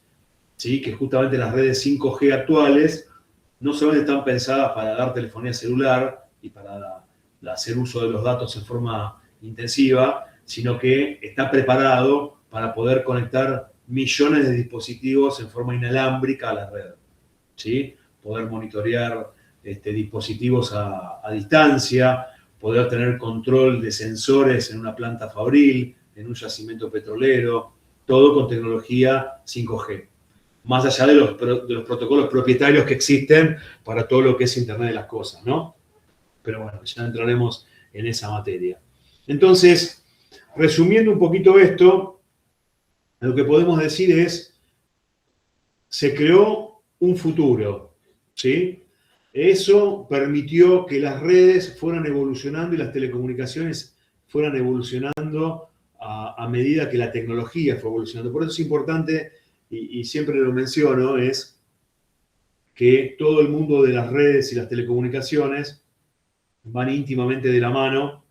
¿sí? Que justamente las redes 5G actuales no solamente están pensadas para dar telefonía celular y para hacer uso de los datos en forma intensiva, sino que está preparado para poder conectar millones de dispositivos en forma inalámbrica a la red, ¿sí? Poder monitorear dispositivos a distancia, poder tener control de sensores en una planta fabril, en un yacimiento petrolero, todo con tecnología 5G. Más allá de los protocolos propietarios que existen para todo lo que es Internet de las cosas, ¿no? Pero bueno, ya entraremos en esa materia. Entonces, resumiendo un poquito esto, lo que podemos decir es, se creó un futuro, ¿sí? Eso permitió que las redes fueran evolucionando y las telecomunicaciones fueran evolucionando a medida que la tecnología fue evolucionando. Por eso es importante, y siempre lo menciono, es que todo el mundo de las redes y las telecomunicaciones van íntimamente de la mano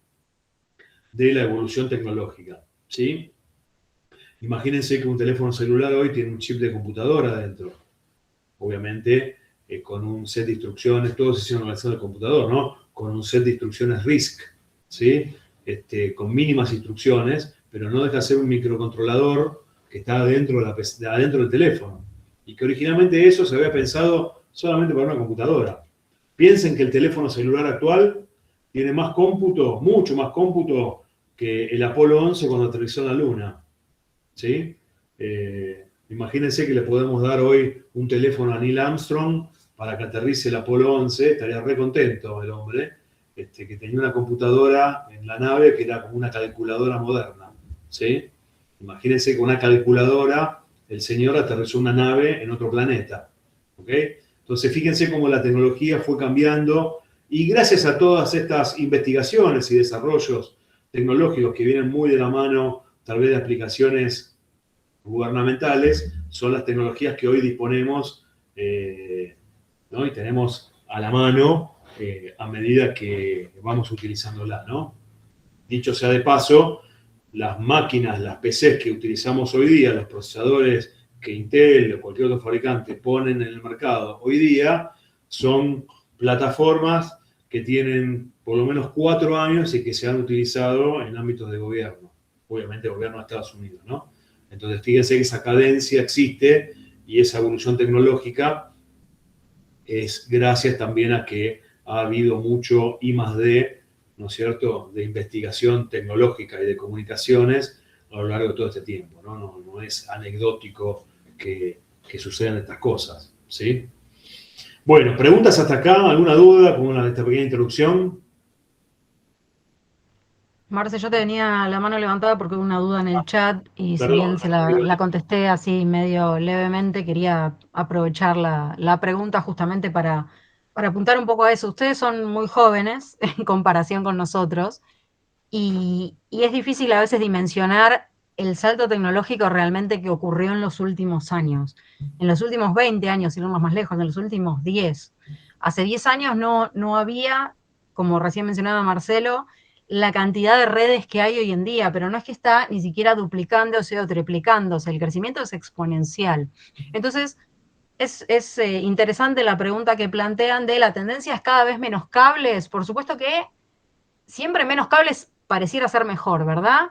de la evolución tecnológica, ¿sí? Imagínense que un teléfono celular hoy tiene un chip de computadora adentro. Obviamente, con un set de instrucciones, todo se hicieron relacionado al computador, ¿no? Con un set de instrucciones RISC, ¿sí? Con mínimas instrucciones, pero no deja de ser un microcontrolador que está adentro del teléfono. Y que originalmente eso se había pensado solamente para una computadora. Piensen que el teléfono celular actual tiene más cómputo, mucho más cómputo que el Apolo 11 cuando aterrizó en la Luna, ¿sí? Imagínense que le podemos dar hoy un teléfono a Neil Armstrong para que aterrice el Apolo 11, estaría re contento el hombre, que tenía una computadora en la nave que era como una calculadora moderna, ¿sí? Imagínense con una calculadora el señor aterrizó una nave en otro planeta. ¿Ok? Entonces, fíjense cómo la tecnología fue cambiando y gracias a todas estas investigaciones y desarrollos tecnológicos que vienen muy de la mano, tal vez de aplicaciones gubernamentales, son las tecnologías que hoy disponemos, ¿no? Y tenemos a la mano a medida que vamos utilizándola, ¿no? Dicho sea de paso, las máquinas, las PCs que utilizamos hoy día, los procesadores que Intel o cualquier otro fabricante ponen en el mercado hoy día, son plataformas que tienen por lo menos 4 años y que se han utilizado en ámbitos de gobierno. Obviamente gobierno de Estados Unidos, ¿no? Entonces, fíjense que esa cadencia existe y esa evolución tecnológica es gracias también a que ha habido mucho I+D, ¿no es cierto?, de investigación tecnológica y de comunicaciones a lo largo de todo este tiempo, ¿no? No es anecdótico que sucedan estas cosas, ¿sí? Bueno, ¿preguntas hasta acá? ¿Alguna duda con esta pequeña introducción? Marce, yo tenía la mano levantada porque hubo una duda en el chat y si Perdón. bien la contesté así medio levemente, quería aprovechar la pregunta justamente para apuntar un poco a eso. Ustedes son muy jóvenes en comparación con nosotros y es difícil a veces dimensionar el salto tecnológico realmente que ocurrió en los últimos años. En los últimos 20 años, si no más lejos, en los últimos 10. Hace 10 años no había, como recién mencionaba Marcelo, la cantidad de redes que hay hoy en día, pero no es que está ni siquiera duplicándose o triplicándose, el crecimiento es exponencial. Entonces, es interesante la pregunta que plantean de la tendencia es cada vez menos cables. Por supuesto que siempre menos cables pareciera ser mejor, ¿verdad?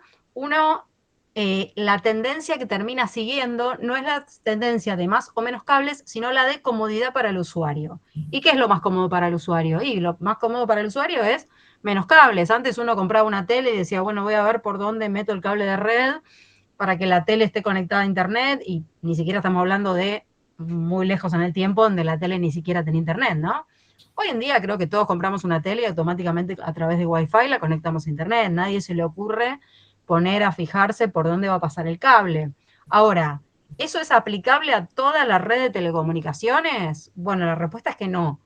La tendencia que termina siguiendo no es la tendencia de más o menos cables, sino la de comodidad para el usuario. ¿Y qué es lo más cómodo para el usuario? Y lo más cómodo para el usuario es menos cables. Antes uno compraba una tele y decía, bueno, voy a ver por dónde meto el cable de red para que la tele esté conectada a internet, y ni siquiera estamos hablando de muy lejos en el tiempo donde la tele ni siquiera tenía internet, ¿no? Hoy en día creo que todos compramos una tele y automáticamente a través de Wi-Fi la conectamos a internet. Nadie se le ocurre poner a fijarse por dónde va a pasar el cable. Ahora, ¿eso es aplicable a toda la red de telecomunicaciones? Bueno, la respuesta es que no.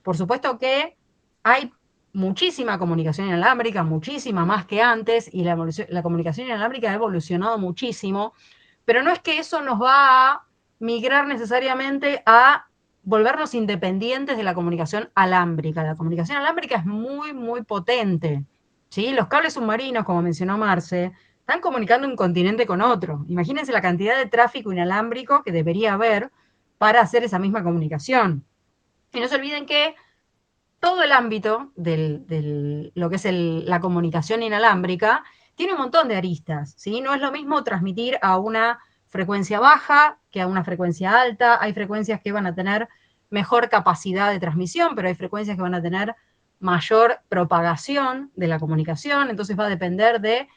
Por supuesto que hay muchísima comunicación inalámbrica, muchísima más que antes, y la comunicación inalámbrica ha evolucionado muchísimo, pero no es que eso nos va a migrar necesariamente a volvernos independientes de la comunicación alámbrica. La comunicación alámbrica es muy, muy potente, ¿sí? Los cables submarinos, como mencionó Marce, están comunicando un continente con otro. Imagínense la cantidad de tráfico inalámbrico que debería haber para hacer esa misma comunicación. Y no se olviden que todo el ámbito de lo que es la comunicación inalámbrica tiene un montón de aristas, ¿sí? No es lo mismo transmitir a una frecuencia baja que a una frecuencia alta. Hay frecuencias que van a tener mejor capacidad de transmisión, pero hay frecuencias que van a tener mayor propagación de la comunicación, entonces va a depender de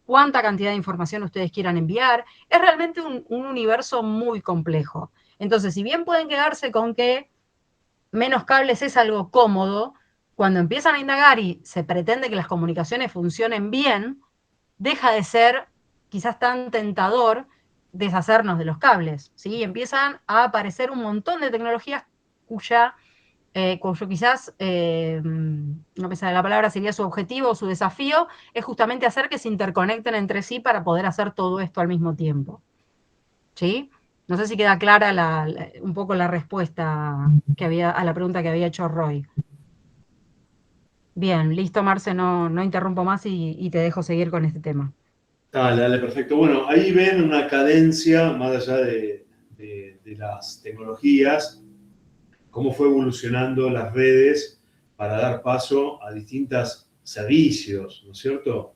cuánta cantidad de información ustedes quieran enviar. Es realmente un universo muy complejo. Entonces, si bien pueden quedarse con que menos cables es algo cómodo, cuando empiezan a indagar y se pretende que las comunicaciones funcionen bien, deja de ser quizás tan tentador deshacernos de los cables, ¿sí? Empiezan a aparecer un montón de tecnologías cuyo quizás, no me sale la palabra, sería su objetivo, su desafío, es justamente hacer que se interconecten entre sí para poder hacer todo esto al mismo tiempo, ¿sí? No sé si queda clara un poco la respuesta a la pregunta que había hecho Roy. Bien, listo, Marce, no interrumpo más y te dejo seguir con este tema. Dale, perfecto. Bueno, ahí ven una cadencia, más allá de las tecnologías, cómo fue evolucionando las redes para dar paso a distintos servicios, ¿no es cierto?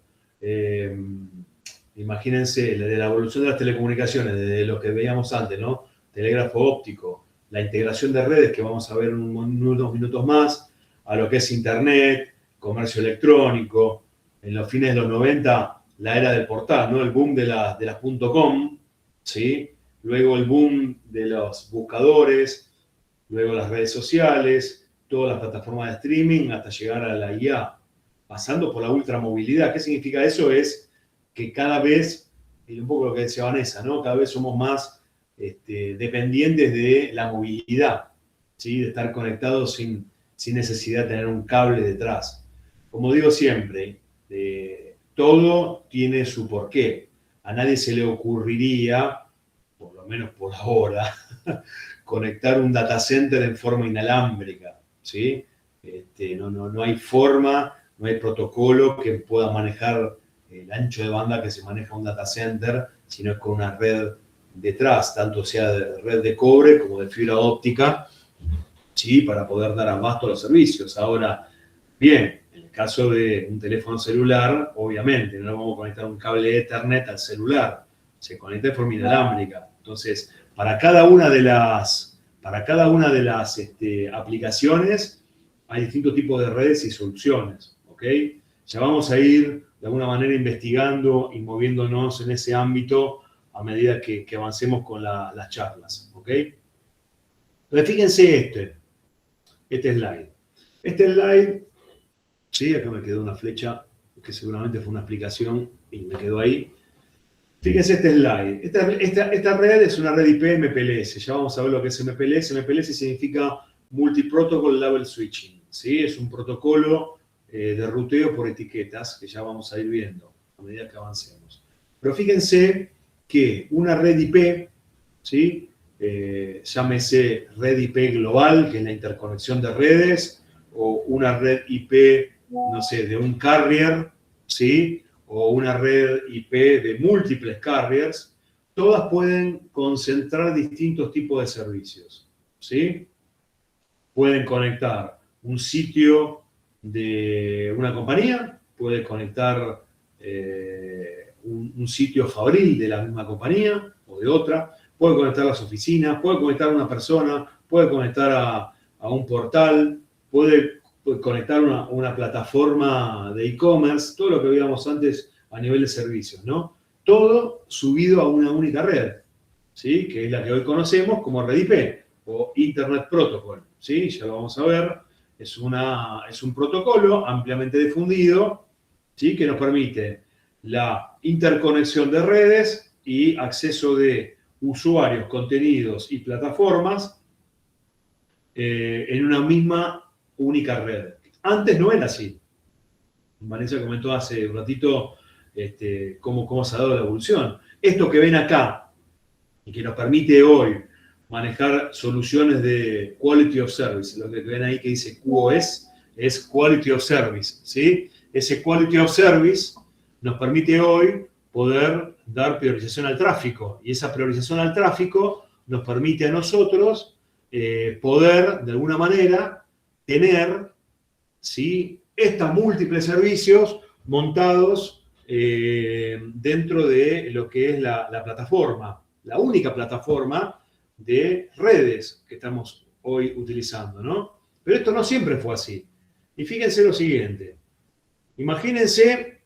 Imagínense, de la evolución de las telecomunicaciones, desde lo que veíamos antes, ¿no? Telégrafo óptico, la integración de redes que vamos a ver en unos minutos más, a lo que es Internet, comercio electrónico. En los fines de los 90, la era del portal, ¿no? El boom de las .com, ¿sí? Luego el boom de los buscadores, luego las redes sociales, todas las plataformas de streaming, hasta llegar a la IA, pasando por la ultramovilidad. ¿Qué significa eso? Es que cada vez y un poco lo que decía Vanessa, ¿no? Cada vez somos más dependientes de la movilidad, ¿sí? De estar conectados sin necesidad de tener un cable detrás. Como digo siempre, todo tiene su porqué. A nadie se le ocurriría, por lo menos por ahora, conectar un data center en forma inalámbrica, ¿sí? No hay forma, no hay protocolo que pueda manejar el ancho de banda que se maneja un data center, sino es con una red detrás, tanto sea de red de cobre como de fibra óptica, ¿sí? Para poder dar abasto a los servicios. Ahora, bien, en el caso de un teléfono celular, obviamente, no vamos a conectar un cable Ethernet al celular, se conecta de forma inalámbrica. Entonces, para cada una de las aplicaciones hay distintos tipos de redes y soluciones, ¿ok? Ya vamos a ir de alguna manera investigando y moviéndonos en ese ámbito a medida que avancemos con las charlas, ¿ok? Entonces, fíjense este slide. Este slide, sí, acá me quedó una flecha que seguramente fue una explicación y me quedó ahí. Fíjense este slide. Esta red es una red IP MPLS. Ya vamos a ver lo que es MPLS. MPLS significa Multi-Protocol Level Switching, ¿sí? Es un protocolo de ruteo por etiquetas que ya vamos a ir viendo a medida que avancemos. Pero fíjense que una red IP, ¿sí? Llámese red IP global, que es la interconexión de redes, o una red IP, no sé, de un carrier, ¿sí? O una red IP de múltiples carriers, todas pueden concentrar distintos tipos de servicios, ¿sí? Pueden conectar un sitio de una compañía, puede conectar un sitio fabril de la misma compañía o de otra, puede conectar las oficinas, puede conectar a una persona, puede conectar a un portal, puede conectar una plataforma de e-commerce, todo lo que veíamos antes a nivel de servicios, ¿no? Todo subido a una única red, ¿sí? Que es la que hoy conocemos como red IP o Internet Protocol, ¿sí? Ya lo vamos a ver. Es un protocolo ampliamente difundido, ¿sí? Que nos permite la interconexión de redes y acceso de usuarios, contenidos y plataformas en una misma única red. Antes no era así. Vanessa comentó hace un ratito cómo se ha dado la evolución. Esto que ven acá y que nos permite hoy manejar soluciones de Quality of Service, lo que ven ahí que dice QoS, es Quality of Service, ¿sí? Ese Quality of Service nos permite hoy poder dar priorización al tráfico, y esa priorización al tráfico nos permite a nosotros poder, de alguna manera, tener, ¿sí? Estos múltiples servicios montados dentro de lo que es la plataforma, la única plataforma de redes que estamos hoy utilizando, ¿no? Pero esto no siempre fue así. Y fíjense lo siguiente. Imagínense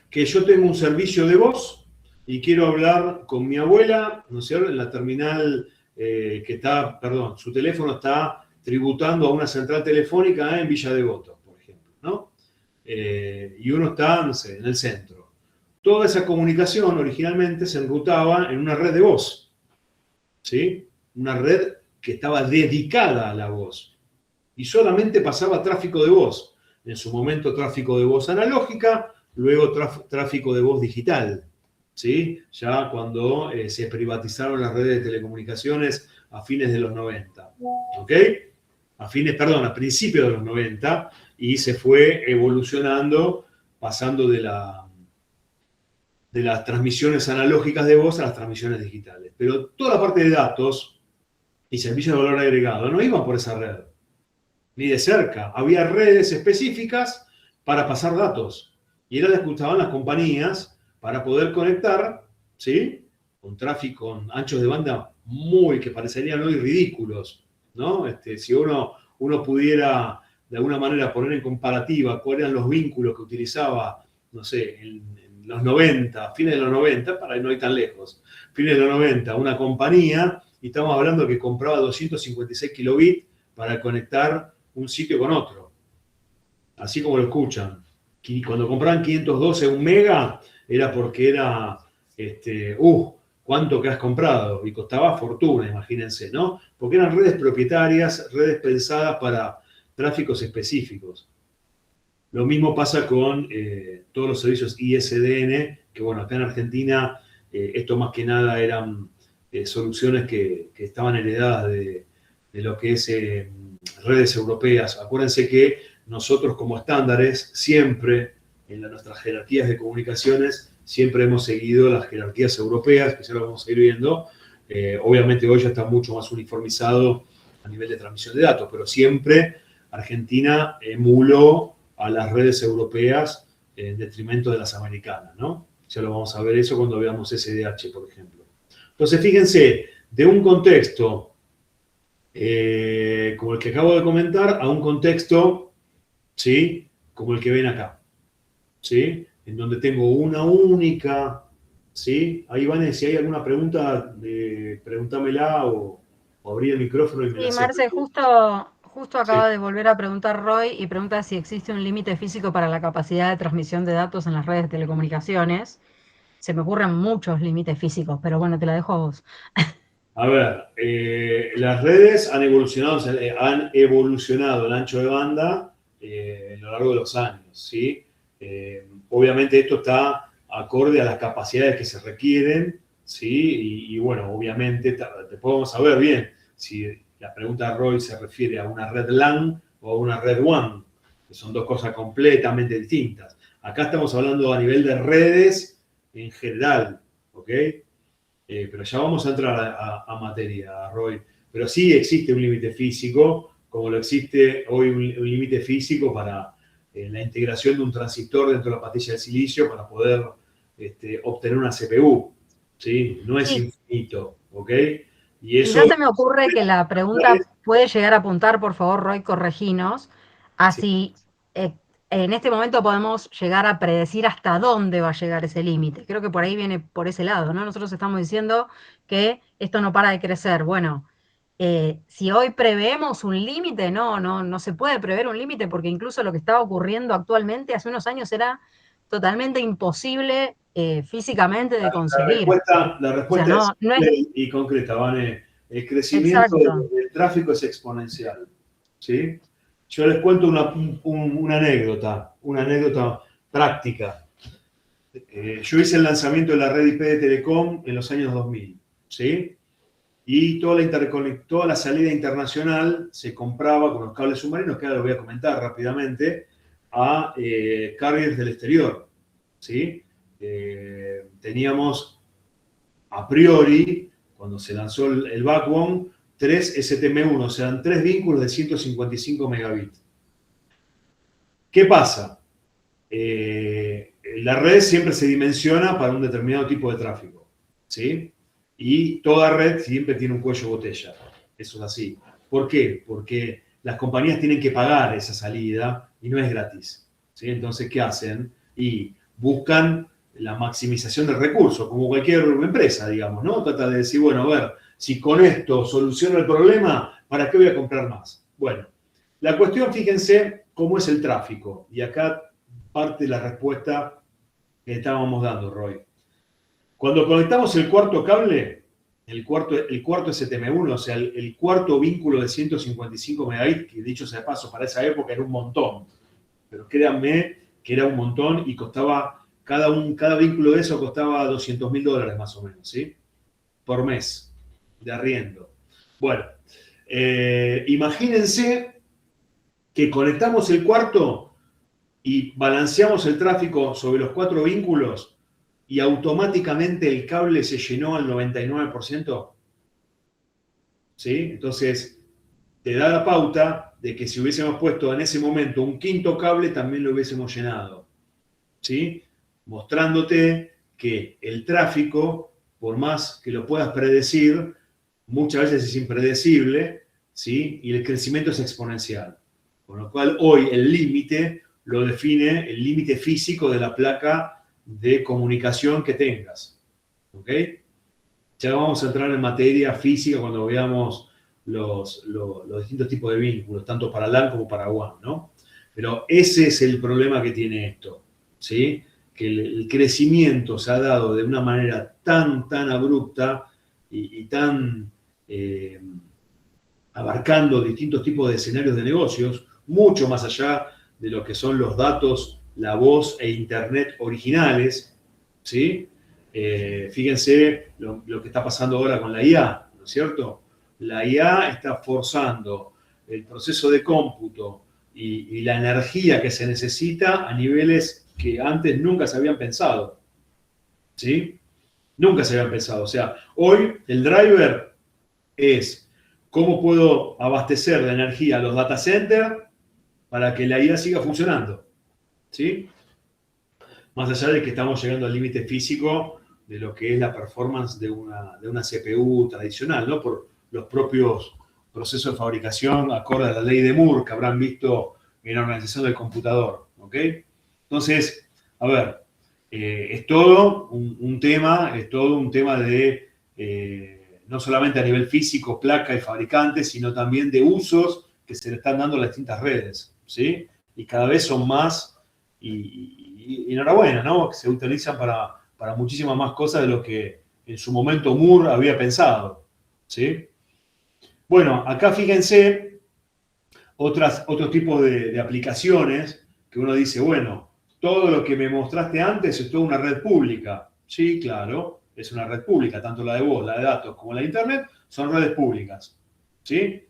que yo tengo un servicio de voz y quiero hablar con mi abuela, ¿no es cierto?, en la terminal su teléfono está tributando a una central telefónica en Villa Devoto, por ejemplo, ¿no? Y uno está, no sé, en el centro. Toda esa comunicación originalmente se enrutaba en una red de voz, ¿sí? Una red que estaba dedicada a la voz y solamente pasaba tráfico de voz. En su momento tráfico de voz analógica, luego tráfico de voz digital, ¿sí? Ya cuando se privatizaron las redes de telecomunicaciones a fines de los 90, ¿ok? A principios de los 90, y se fue evolucionando, pasando de las transmisiones analógicas de voz a las transmisiones digitales. Pero toda la parte de datos y servicios de valor agregado no iban por esa red, ni de cerca. Había redes específicas para pasar datos, y era las que usaban las compañías para poder conectar, ¿sí? Con tráfico, con anchos de banda que parecerían hoy ridículos, ¿no? Si uno pudiera de alguna manera poner en comparativa cuáles eran los vínculos que utilizaba, no sé, en los 90, fines de los 90, para no ir tan lejos, fines de los 90, una compañía, y estamos hablando que compraba 256 kilobits para conectar un sitio con otro. Así como lo escuchan. Y cuando compraban 512 1 mega, era porque era ¿cuánto que has comprado? Y costaba fortuna, imagínense, ¿no? Porque eran redes propietarias, redes pensadas para tráficos específicos. Lo mismo pasa con todos los servicios ISDN, que bueno, acá en Argentina esto más que nada eran soluciones que estaban heredadas de lo que es redes europeas. Acuérdense que nosotros como estándares siempre, en nuestras jerarquías de comunicaciones, siempre hemos seguido las jerarquías europeas, que ya lo vamos a ir viendo. Obviamente hoy ya está mucho más uniformizado a nivel de transmisión de datos, pero siempre Argentina emuló a las redes europeas en detrimento de las americanas, ¿no? Ya lo vamos a ver eso cuando veamos SDH, por ejemplo. Entonces, fíjense, de un contexto como el que acabo de comentar a un contexto, ¿sí? Como el que ven acá, ¿sí? En donde tengo una única, ¿sí? Ahí, Vane, si hay alguna pregunta, pregúntamela o abrí el micrófono y me la Sí, haces. Marce, justo acaba de volver a preguntar Roy y pregunta si existe un límite físico para la capacidad de transmisión de datos en las redes de telecomunicaciones. Se me ocurren muchos límites físicos, pero bueno, te la dejo a vos. A ver, las redes han evolucionado el ancho de banda a lo largo de los años, ¿sí? Obviamente esto está acorde a las capacidades que se requieren, ¿sí? Y bueno, obviamente podemos saber bien si la pregunta de Roy se refiere a una red LAN o a una red WAN, que son dos cosas completamente distintas. Acá estamos hablando a nivel de redes en general, ¿ok? Pero ya vamos a entrar a materia, Roy. Pero sí existe un límite físico, como lo existe hoy un límite físico para la integración de un transistor dentro de la pastilla de silicio para poder obtener una CPU. ¿Sí? No es Sí. infinito, ¿ok? Y eso... Quizás se me ocurre que la pregunta puede llegar a apuntar, por favor, Roy, correginos, a si en este momento podemos llegar a predecir hasta dónde va a llegar ese límite. Creo que por ahí viene por ese lado, ¿no? Nosotros estamos diciendo que esto no para de crecer. Bueno, si hoy preveemos un límite, no se puede prever un límite porque incluso lo que estaba ocurriendo actualmente hace unos años era totalmente imposible físicamente de conseguir. La respuesta O sea, no es es... simple y concreta, Vane. El crecimiento del tráfico es exponencial, ¿sí? Yo les cuento una anécdota práctica. Yo hice el lanzamiento de la red IP de Telecom en los años 2000, ¿sí? Y toda la salida internacional se compraba con los cables submarinos, que ahora lo voy a comentar rápidamente, a carriers del exterior, ¿sí? Teníamos a priori, cuando se lanzó el backbone, 3 STM1, o sea, 3 vínculos de 155 megabits. ¿Qué pasa? La red siempre se dimensiona para un determinado tipo de tráfico, ¿sí? Y toda red siempre tiene un cuello de botella. Eso es así. ¿Por qué? Porque las compañías tienen que pagar esa salida y no es gratis, ¿sí? Entonces, ¿qué hacen? Y buscan la maximización del recurso, como cualquier empresa, digamos, ¿no? Trata de decir, bueno, a ver, si con esto soluciono el problema, ¿para qué voy a comprar más? Bueno, la cuestión, fíjense cómo es el tráfico. Y acá parte de la respuesta que estábamos dando, Roy. Cuando conectamos el cuarto cable, el cuarto STM1, o sea, el cuarto vínculo de 155 megabits, que dicho sea de paso, para esa época era un montón. Pero créanme que era un montón y costaba, cada vínculo de eso costaba $200.000 más o menos, ¿sí? Por mes de arriendo. Bueno, imagínense que conectamos el cuarto y balanceamos el tráfico sobre los 4 vínculos y automáticamente el cable se llenó al 99%. ¿Sí? Entonces, te da la pauta de que si hubiésemos puesto en ese momento un quinto cable, también lo hubiésemos llenado. ¿Sí? Mostrándote que el tráfico, por más que lo puedas predecir, muchas veces es impredecible, ¿sí? Y el crecimiento es exponencial. Con lo cual, hoy el límite lo define el límite físico de la placa de comunicación que tengas. ¿Ok? Ya vamos a entrar en materia física cuando veamos los distintos tipos de vínculos, tanto para LAN como para WAN, ¿no? Pero ese es el problema que tiene esto, ¿sí? que el crecimiento se ha dado de una manera tan abrupta y tan abarcando distintos tipos de escenarios de negocios, mucho más allá de lo que son los datos, la voz e internet originales, ¿sí? Fíjense lo que está pasando ahora con la IA, ¿no es cierto? La IA está forzando el proceso de cómputo y la energía que se necesita a niveles que antes nunca se habían pensado, ¿sí? Nunca se habían pensado. O sea, hoy el driver es cómo puedo abastecer de energía a los data centers para que la IA siga funcionando, ¿sí? Más allá de que estamos llegando al límite físico de lo que es la performance de una CPU tradicional, ¿no? Por los propios procesos de fabricación acorde a la ley de Moore que habrán visto en la organización del computador, ¿ok? Entonces, a ver, es todo un tema de no solamente a nivel físico, placa y fabricante, sino también de usos que se le están dando a las distintas redes, ¿sí? Y cada vez son más, y enhorabuena, ¿no? Que se utilizan para muchísimas más cosas de lo que en su momento Moore había pensado, ¿sí? Bueno, acá fíjense otros tipos de aplicaciones que uno dice, bueno, todo lo que me mostraste antes es toda una red pública. Sí, claro, es una red pública, tanto la de voz, la de datos como la de Internet, son redes públicas, ¿sí?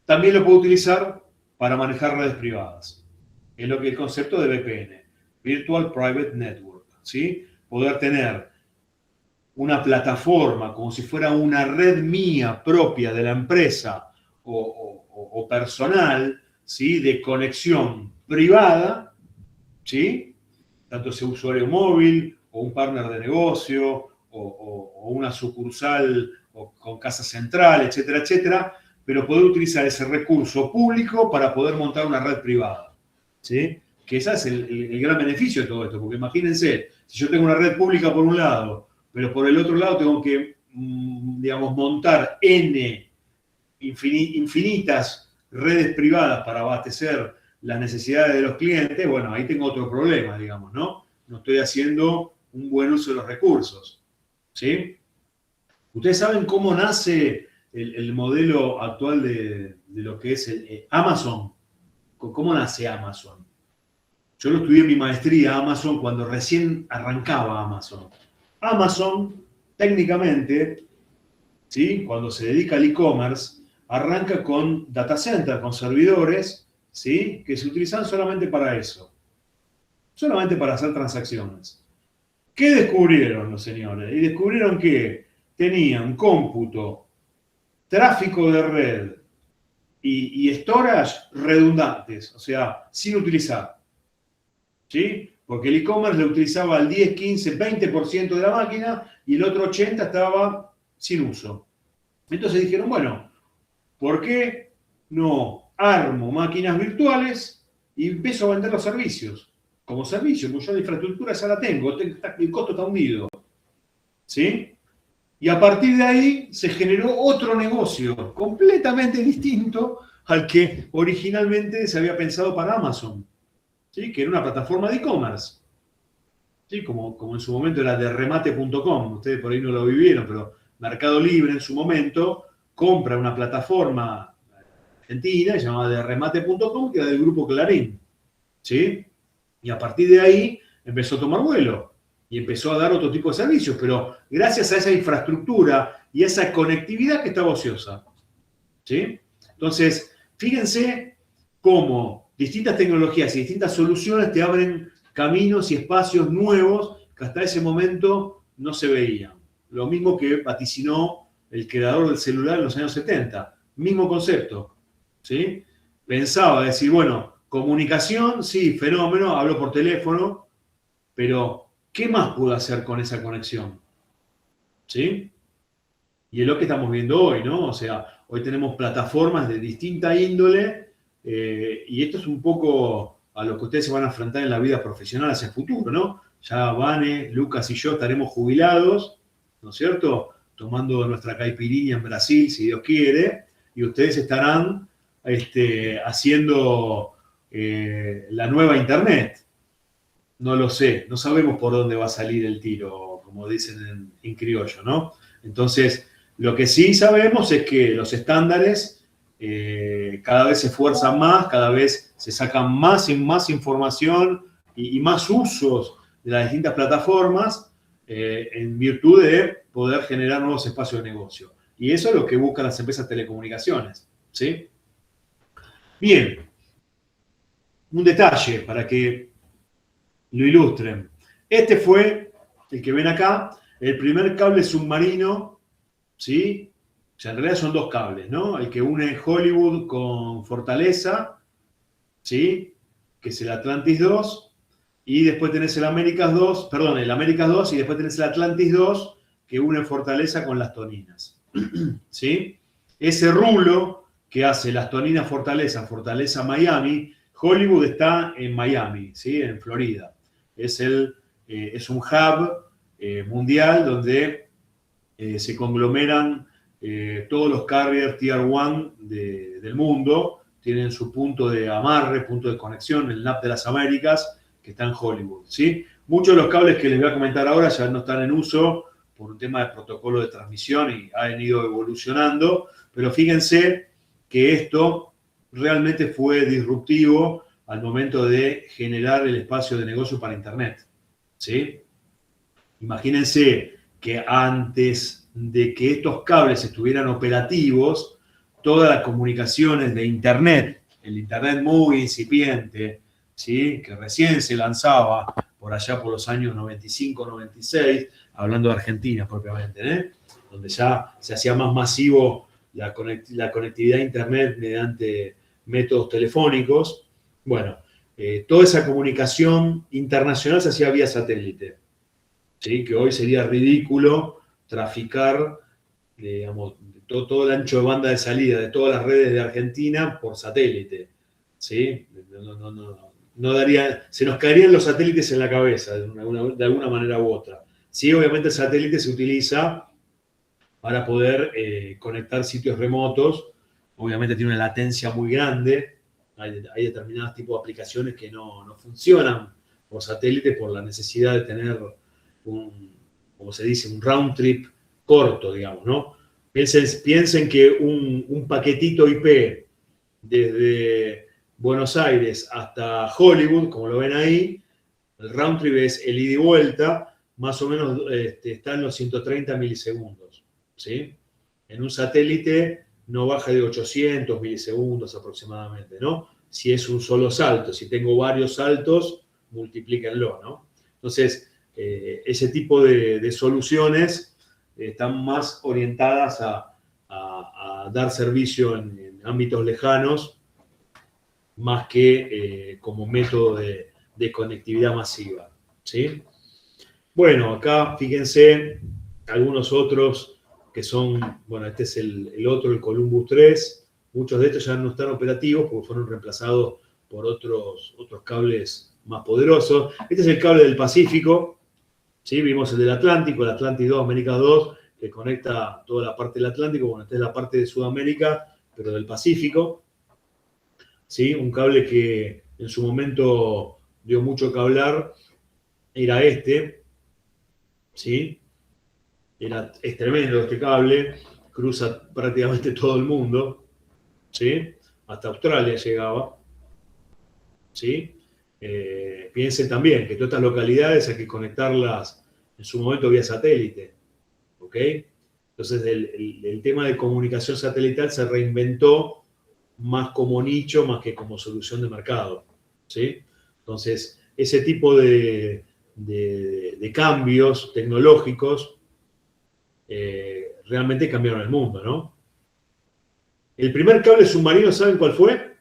También lo puedo utilizar para manejar redes privadas. Es lo que el concepto de VPN, Virtual Private Network, ¿sí? Poder tener una plataforma como si fuera una red mía propia de la empresa o personal, ¿sí? De conexión privada, ¿sí? Tanto sea usuario móvil o un partner de negocio o una sucursal o con casa central, etcétera, etcétera, pero poder utilizar ese recurso público para poder montar una red privada, ¿sí? Que ese es el gran beneficio de todo esto, porque imagínense, si yo tengo una red pública por un lado, pero por el otro lado tengo que, digamos, montar infinitas redes privadas para abastecer las necesidades de los clientes, bueno, ahí tengo otro problema, digamos, ¿no? No estoy haciendo un buen uso de los recursos, ¿sí? Ustedes saben cómo nace el modelo actual de lo que es Amazon. ¿Cómo nace Amazon? Yo lo estudié en mi maestría Amazon cuando recién arrancaba Amazon. Amazon, técnicamente, ¿sí? Cuando se dedica al e-commerce, arranca con data center, con servidores, ¿sí? Que se utilizan solamente para eso. Solamente para hacer transacciones. ¿Qué descubrieron los señores? Y descubrieron que tenían cómputo, tráfico de red y storage redundantes, o sea, sin utilizar, ¿sí? Porque el e-commerce lo utilizaba al 10, 15, 20% de la máquina y el otro 80% estaba sin uso. Entonces dijeron, bueno, ¿por qué no armo máquinas virtuales y empiezo a vender los servicios? Como servicio, porque yo la infraestructura ya la tengo, el costo está hundido, ¿sí? Y a partir de ahí se generó otro negocio completamente distinto al que originalmente se había pensado para Amazon, ¿sí? Que era una plataforma de e-commerce, ¿sí? Como en su momento era de remate.com, ustedes por ahí no lo vivieron, pero Mercado Libre en su momento compra una plataforma argentina llamada de remate.com, que era del grupo Clarín, ¿sí? Y a partir de ahí empezó a tomar vuelo y empezó a dar otro tipo de servicios, pero gracias a esa infraestructura y a esa conectividad que estaba ociosa, ¿sí? Entonces, fíjense cómo distintas tecnologías y distintas soluciones te abren caminos y espacios nuevos que hasta ese momento no se veían. Lo mismo que vaticinó el creador del celular en los años 70. Mismo concepto, ¿sí? Pensaba decir, bueno, comunicación, sí, fenómeno, hablo por teléfono, pero ¿qué más puedo hacer con esa conexión? ¿Sí? Y es lo que estamos viendo hoy, ¿no? O sea, hoy tenemos plataformas de distinta índole y esto es un poco a lo que ustedes se van a enfrentar en la vida profesional hacia el futuro, ¿no? Ya Vane, Lucas y yo estaremos jubilados, ¿no es cierto? Tomando nuestra caipirinha en Brasil, si Dios quiere, y ustedes estarán haciendo la nueva Internet, No lo sé, no sabemos por dónde va a salir el tiro, como dicen en criollo, ¿no? Entonces, lo que sí sabemos es que los estándares cada vez se esfuerzan más, cada vez se sacan más y más información y más usos de las distintas plataformas en virtud de poder generar nuevos espacios de negocio. Y eso es lo que buscan las empresas de telecomunicaciones, ¿sí? Bien, un detalle para que lo ilustren. Este fue, el que ven acá, el primer cable submarino, ¿sí? O sea, en realidad son dos cables, ¿no? El que une Hollywood con Fortaleza, ¿sí? Que es el Atlantis 2, y después tenés el Américas 2, perdón, el Américas 2, y después tenés el Atlantis 2, que une Fortaleza con Las Toninas, ¿sí? Ese rulo que hace Las Toninas Fortaleza, Fortaleza Miami, Hollywood está en Miami, ¿sí? En Florida. Es un hub mundial donde se conglomeran todos los carriers Tier 1 del mundo, tienen su punto de amarre, punto de conexión, el NAP de las Américas, que está en Hollywood, ¿sí? Muchos de los cables que les voy a comentar ahora ya no están en uso por un tema de protocolo de transmisión y han ido evolucionando, pero fíjense que esto realmente fue disruptivo al momento de generar el espacio de negocio para Internet, ¿sí? Imagínense que antes de que estos cables estuvieran operativos, todas las comunicaciones de Internet, el Internet muy incipiente, ¿sí? Que recién se lanzaba por allá por los años 95, 96, hablando de Argentina propiamente, ¿eh? Donde ya se hacía más masivo la conectividad a Internet mediante métodos telefónicos. Bueno, toda esa comunicación internacional se hacía vía satélite, ¿sí? Que hoy sería ridículo traficar, digamos, todo el ancho de banda de salida de todas las redes de Argentina por satélite, ¿sí? No daría, se nos caerían los satélites en la cabeza de alguna manera u otra. Sí, obviamente el satélite se utiliza para poder conectar sitios remotos, obviamente tiene una latencia muy grande, hay determinados tipos de aplicaciones que no funcionan por satélite por la necesidad de tener como se dice, un round trip corto, digamos, ¿no? Piensen que un paquetito IP desde Buenos Aires hasta Hollywood, como lo ven ahí, el round trip es el ida y vuelta, más o menos está en los 130 milisegundos, ¿sí? En un satélite no baja de 800 milisegundos aproximadamente, ¿no? Si es un solo salto, si tengo varios saltos, multiplíquenlo, ¿no? Entonces, ese tipo de soluciones están más orientadas a dar servicio en ámbitos lejanos, más que como método de conectividad masiva, ¿sí? Bueno, acá fíjense algunos otros que son, bueno, este es el otro, el Columbus 3. Muchos de estos ya no están operativos porque fueron reemplazados por otros cables más poderosos. Este es el cable del Pacífico, ¿sí? Vimos el del Atlántico, el Atlantis 2, América 2, que conecta toda la parte del Atlántico. Bueno, esta es la parte de Sudamérica, pero del Pacífico, ¿sí? Un cable que en su momento dio mucho que hablar, era este, ¿sí? Es tremendo este cable, cruza prácticamente todo el mundo, ¿sí? Hasta Australia llegaba, ¿sí? Piensen también que todas estas localidades hay que conectarlas en su momento vía satélite, ¿ok? Entonces el tema de comunicación satelital se reinventó más como nicho, más que como solución de mercado, ¿sí? Entonces, ese tipo de cambios tecnológicos realmente cambiaron el mundo, ¿no? El primer cable submarino, ¿saben cuál fue?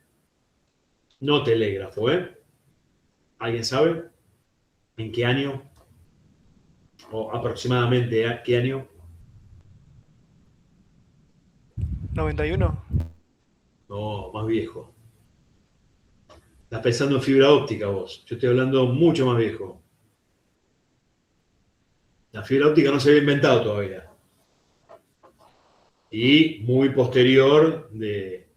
No telégrafo, ¿eh? ¿Alguien sabe? ¿En qué año? ¿O aproximadamente qué año? 91. No, más viejo. Estás pensando en fibra óptica vos. Yo estoy hablando mucho más viejo. La fibra óptica no se había inventado todavía. Y muy posterior de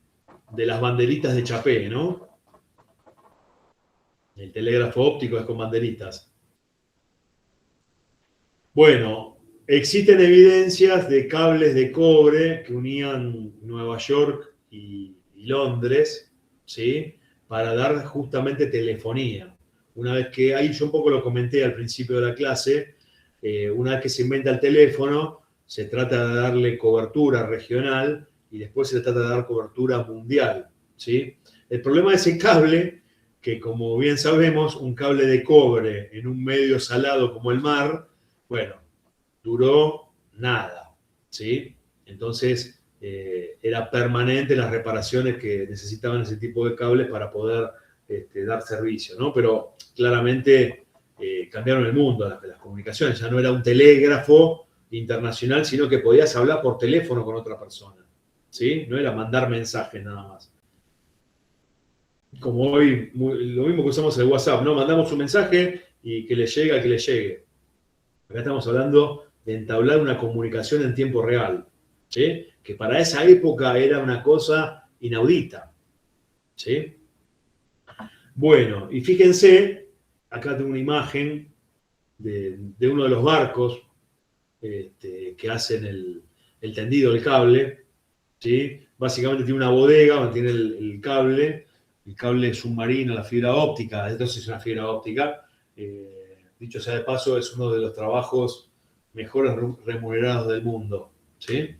las banderitas de Chapé, ¿no? El telégrafo óptico es con banderitas. Bueno, existen evidencias de cables de cobre que unían Nueva York y Londres, ¿sí? Para dar justamente telefonía. Una vez que, ahí yo un poco lo comenté al principio de la clase, una vez que se inventa el teléfono, se trata de darle cobertura regional y después se trata de dar cobertura mundial, ¿sí? El problema de ese cable, que como bien sabemos, un cable de cobre en un medio salado como el mar, bueno, duró nada, ¿sí? Entonces, era permanente las reparaciones que necesitaban ese tipo de cables para poder dar servicio, ¿no? Pero claramente cambiaron el mundo, las comunicaciones. Ya no era un telégrafo internacional, sino que podías hablar por teléfono con otra persona, ¿sí? No era mandar mensajes nada más. Como hoy, lo mismo que usamos el WhatsApp, ¿no? Mandamos un mensaje y que le llegue al que le llegue. Acá estamos hablando de entablar una comunicación en tiempo real, ¿sí? Que para esa época era una cosa inaudita, ¿sí? Bueno, y fíjense, acá tengo una imagen de uno de los barcos que hacen el tendido del cable, ¿sí? Básicamente tiene una bodega donde tiene el cable submarino, la fibra óptica. Entonces es una fibra óptica. Dicho sea de paso, es uno de los trabajos mejores remunerados del mundo, ¿sí?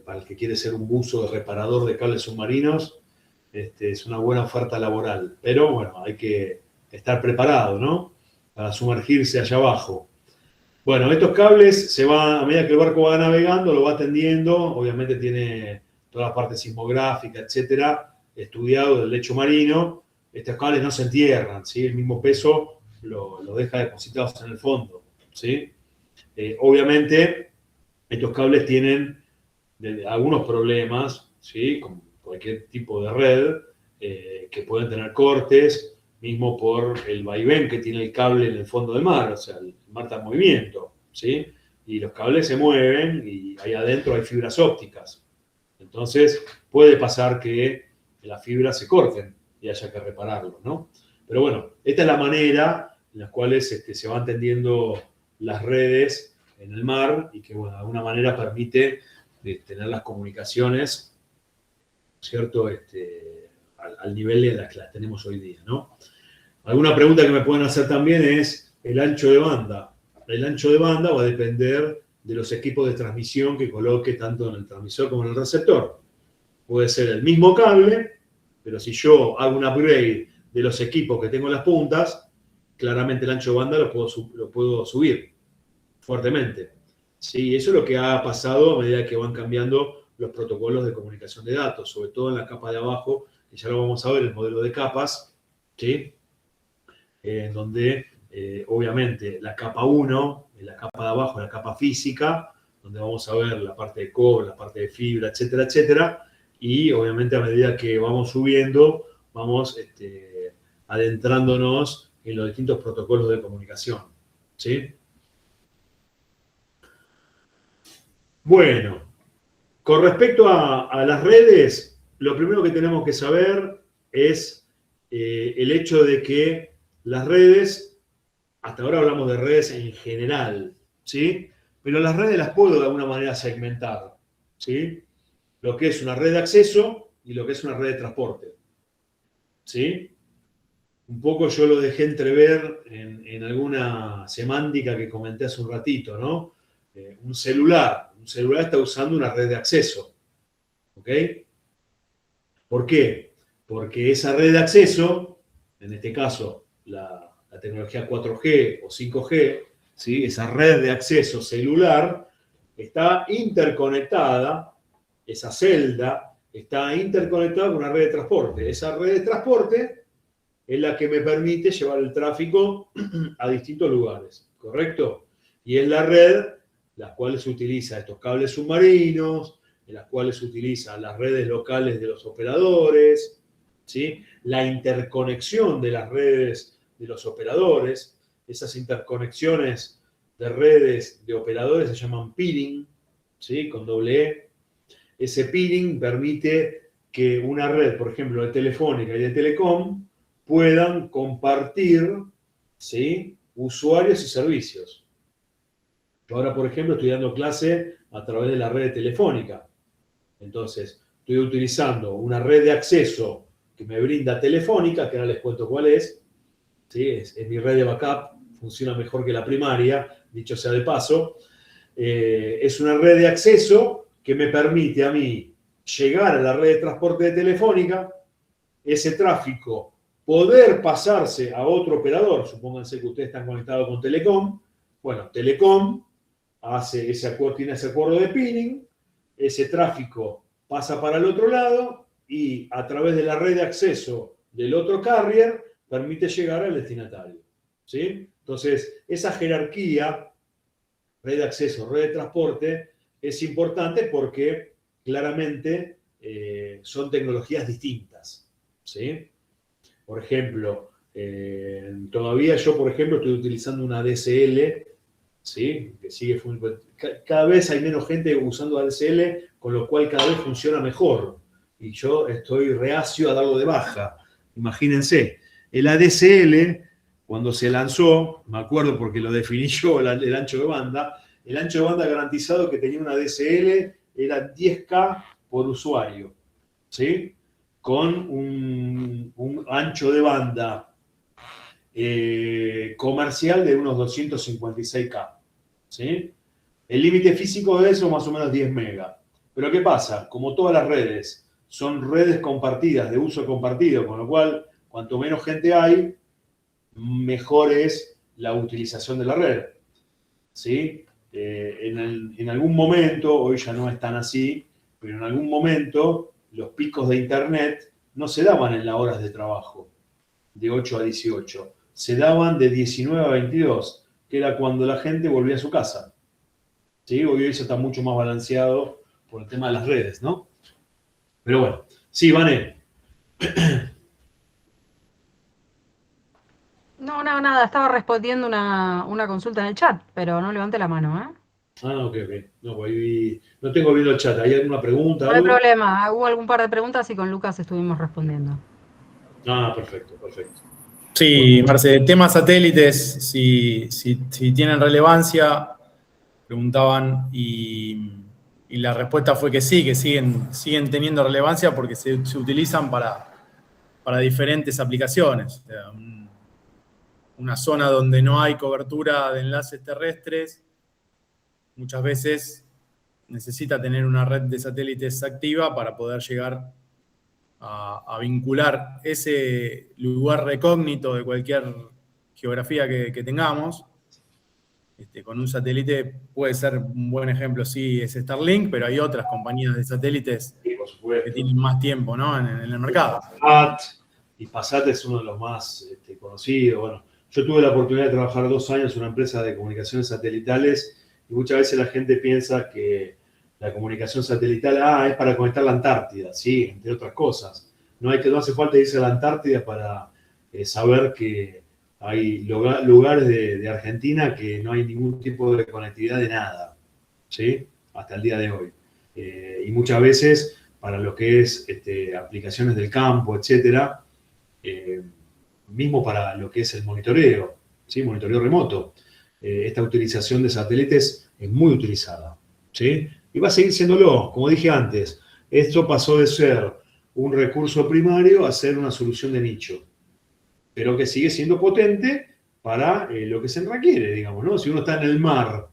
Para el que quiere ser un buzo de reparador de cables submarinos, es una buena oferta laboral. Pero bueno, hay que estar preparado, ¿no? Para sumergirse allá abajo. Bueno, estos cables se van, a medida que el barco va navegando, lo va tendiendo. Obviamente tiene toda la parte sismográfica, etcétera, estudiado del lecho marino. Estos cables no se entierran, ¿sí? El mismo peso lo deja depositados en el fondo, ¿sí? Obviamente, estos cables tienen algunos problemas, ¿sí? Con cualquier tipo de red, que pueden tener cortes, mismo por el vaivén que tiene el cable en el fondo del mar, o sea, el mar está en movimiento, ¿sí? Y los cables se mueven y ahí adentro hay fibras ópticas. Entonces, puede pasar que las fibras se corten y haya que repararlo, ¿no? Pero bueno, esta es la manera en la cual se van tendiendo las redes en el mar y que, bueno, de alguna manera permite tener las comunicaciones, ¿cierto? Al nivel de las que las tenemos hoy día, ¿no? Alguna pregunta que me pueden hacer también es el ancho de banda. El ancho de banda va a depender de los equipos de transmisión que coloque tanto en el transmisor como en el receptor. Puede ser el mismo cable, pero si yo hago un upgrade de los equipos que tengo en las puntas, claramente el ancho de banda lo puedo subir fuertemente. Sí, eso es lo que ha pasado a medida que van cambiando los protocolos de comunicación de datos, sobre todo en la capa de abajo, que ya lo vamos a ver, el modelo de capas, ¿sí? En donde obviamente la capa 1, la capa de abajo, la capa física, donde vamos a ver la parte de cobre, la parte de fibra, etcétera, etcétera, y obviamente a medida que vamos subiendo, vamos adentrándonos en los distintos protocolos de comunicación, ¿sí? Bueno, con respecto a las redes, lo primero que tenemos que saber es el hecho de que las redes, hasta ahora hablamos de redes en general, ¿sí? Pero las redes las puedo de alguna manera segmentar, ¿sí? Lo que es una red de acceso y lo que es una red de transporte, ¿sí? Un poco yo lo dejé entrever en alguna semántica que comenté hace un ratito, ¿no? Un celular está usando una red de acceso, ¿ok? ¿Por qué? Porque esa red de acceso, en este caso la tecnología 4G o 5G, ¿sí? Esa red de acceso celular está interconectada, esa celda está interconectada con una red de transporte. Esa red de transporte es la que me permite llevar el tráfico a distintos lugares, ¿correcto? Y es la red las cuales se utiliza estos cables submarinos, en las cuales se utilizan las redes locales de los operadores, ¿sí? La interconexión de las redes de los operadores, esas interconexiones de redes de operadores se llaman peering, ¿sí? Con doble E. Ese peering permite que una red, por ejemplo, de Telefónica y de Telecom, puedan compartir, ¿sí?, usuarios y servicios. Yo ahora, por ejemplo, estoy dando clase a través de la red telefónica. Entonces, estoy utilizando una red de acceso que me brinda Telefónica, que ahora les cuento cuál es. ¿Sí? Es mi red de backup, funciona mejor que la primaria, dicho sea de paso. Es una red de acceso que me permite a mí llegar a la red de transporte de Telefónica, ese tráfico poder pasarse a otro operador. Supónganse que ustedes están conectados con Telecom. Bueno, Telecom hace ese acuerdo, tiene ese acuerdo de pinning, ese tráfico pasa para el otro lado y a través de la red de acceso del otro carrier permite llegar al destinatario. ¿Sí? Entonces, esa jerarquía, red de acceso, red de transporte, es importante porque claramente son tecnologías distintas. ¿Sí? Por ejemplo, todavía yo, por ejemplo, estoy utilizando una DSL, ¿sí?, que sigue cada vez hay menos gente usando ADSL, con lo cual cada vez funciona mejor. Y yo estoy reacio a darlo de baja. Imagínense, el ADSL, cuando se lanzó, me acuerdo porque lo definí yo, el ancho de banda, el ancho de banda garantizado que tenía una ADSL era 10K por usuario, ¿sí?, con un ancho de banda comercial de unos 256K. ¿Sí? El límite físico de eso más o menos 10 megas. Pero ¿qué pasa? Como todas las redes son redes compartidas, de uso compartido, con lo cual cuanto menos gente hay, mejor es la utilización de la red. ¿Sí? En algún momento, hoy ya no es tan así, pero en algún momento los picos de internet no se daban en las horas de trabajo, de 8 a 18. Se daban de 19 a 22, que era cuando la gente volvía a su casa. ¿Sí? Hoy eso está mucho más balanceado por el tema de las redes, ¿no? Pero bueno, sí, Vane. No, nada, estaba respondiendo una consulta en el chat, pero no levanté la mano, ¿eh? Ah, ok. No, pues no tengo viendo el chat. ¿Hay alguna pregunta? No hay ¿Algo? problema, hubo algún par de preguntas y con Lucas estuvimos respondiendo. Ah, perfecto. Sí, Marce, temas satélites, si tienen relevancia, preguntaban, y la respuesta fue que sí, que siguen teniendo relevancia porque se utilizan para diferentes aplicaciones. O sea, una zona donde no hay cobertura de enlaces terrestres, muchas veces necesita tener una red de satélites activa para poder llegar a vincular ese lugar recógnito de cualquier geografía que tengamos. Con un satélite puede ser un buen ejemplo, sí, es Starlink, pero hay otras compañías de satélites Sí, por supuesto. que tienen más tiempo, ¿no?, en el mercado. Passat es uno de los más conocidos. Bueno, yo tuve la oportunidad de trabajar 2 años en una empresa de comunicaciones satelitales y muchas veces la gente piensa que la comunicación satelital es para conectar la Antártida, sí, entre otras cosas. No hace falta irse a la Antártida para saber que hay lugares de Argentina que no hay ningún tipo de conectividad de nada, ¿sí? Hasta el día de hoy. Y muchas veces, para lo que es aplicaciones del campo, etcétera, mismo para lo que es el monitoreo, ¿sí? Monitoreo remoto, esta utilización de satélites es muy utilizada, ¿sí? Y va a seguir siéndolo, como dije antes. Esto pasó de ser un recurso primario a ser una solución de nicho, pero que sigue siendo potente para lo que se requiere, digamos, ¿no? Si uno está en el mar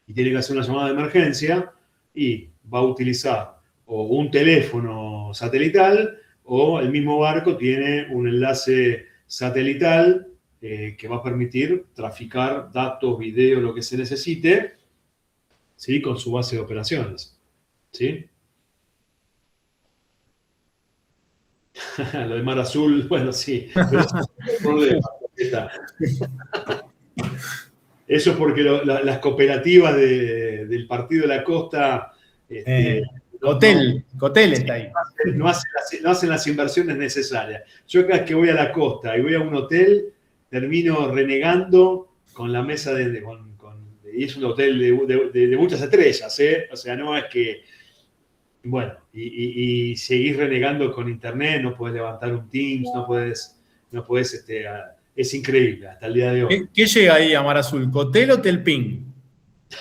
y tiene que hacer una llamada de emergencia y va a utilizar o un teléfono satelital o el mismo barco tiene un enlace satelital que va a permitir traficar datos, video, lo que se necesite, ¿sí?, con su base de operaciones, ¿sí? Lo de Mar Azul, bueno, sí, pero eso es un problema. Eso es porque las cooperativas del Partido de la Costa Cotel está ahí. No hacen las inversiones necesarias. Yo cada vez que voy a la costa y voy a un hotel, termino renegando con la mesa y es un hotel de muchas estrellas, ¿eh? O sea, no es que... Bueno, y seguís renegando con internet, no puedes levantar un Teams, no puedes no podés, es increíble hasta el día de hoy. ¿Qué llega ahí a Mar Azul? ¿Cotel o Telpín?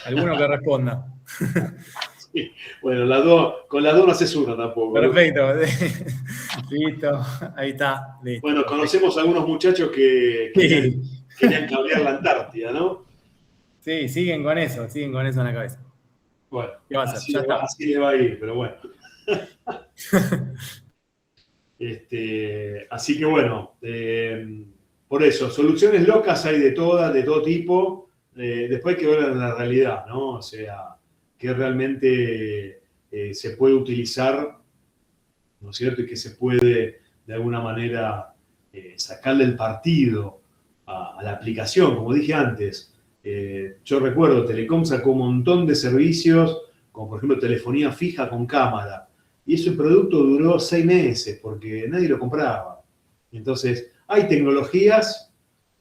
Alguno que responda. Sí. Bueno, con las dos no haces uno tampoco. Perfecto. Listo. Ahí está. Listo. Bueno, conocemos a algunos muchachos que querían cablear la Antártida, ¿no? Sí, siguen con eso en la cabeza. Bueno, ¿Qué va a hacer? así le va a ir, pero bueno. Así que bueno, por eso, soluciones locas hay de todas, de todo tipo. Después hay que ver en la realidad, ¿no? O sea, que realmente se puede utilizar, ¿no es cierto? Y que se puede, de alguna manera, sacarle el partido a la aplicación, como dije antes. Yo recuerdo, Telecom sacó un montón de servicios, como por ejemplo telefonía fija con cámara. Y ese producto duró 6 meses porque nadie lo compraba. Entonces, hay tecnologías,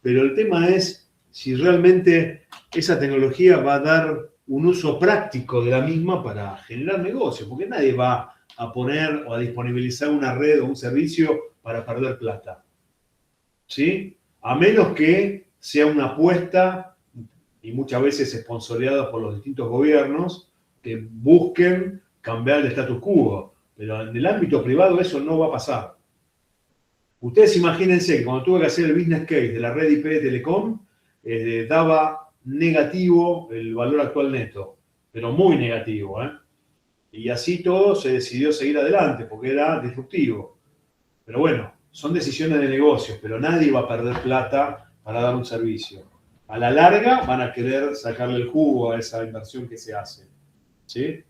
pero el tema es si realmente esa tecnología va a dar un uso práctico de la misma para generar negocio, porque nadie va a poner o a disponibilizar una red o un servicio para perder plata. ¿Sí? A menos que sea una apuesta, y muchas veces sponsoreada por los distintos gobiernos, que busquen cambiar el status quo. Pero en el ámbito privado eso no va a pasar. Ustedes imagínense que cuando tuve que hacer el business case de la red IP de Telecom, daba negativo el valor actual neto, pero muy negativo, ¿eh? Y así todo se decidió seguir adelante porque era disruptivo. Pero bueno, son decisiones de negocios, pero nadie va a perder plata para dar un servicio. A la larga van a querer sacarle el jugo a esa inversión que se hace. ¿Sí?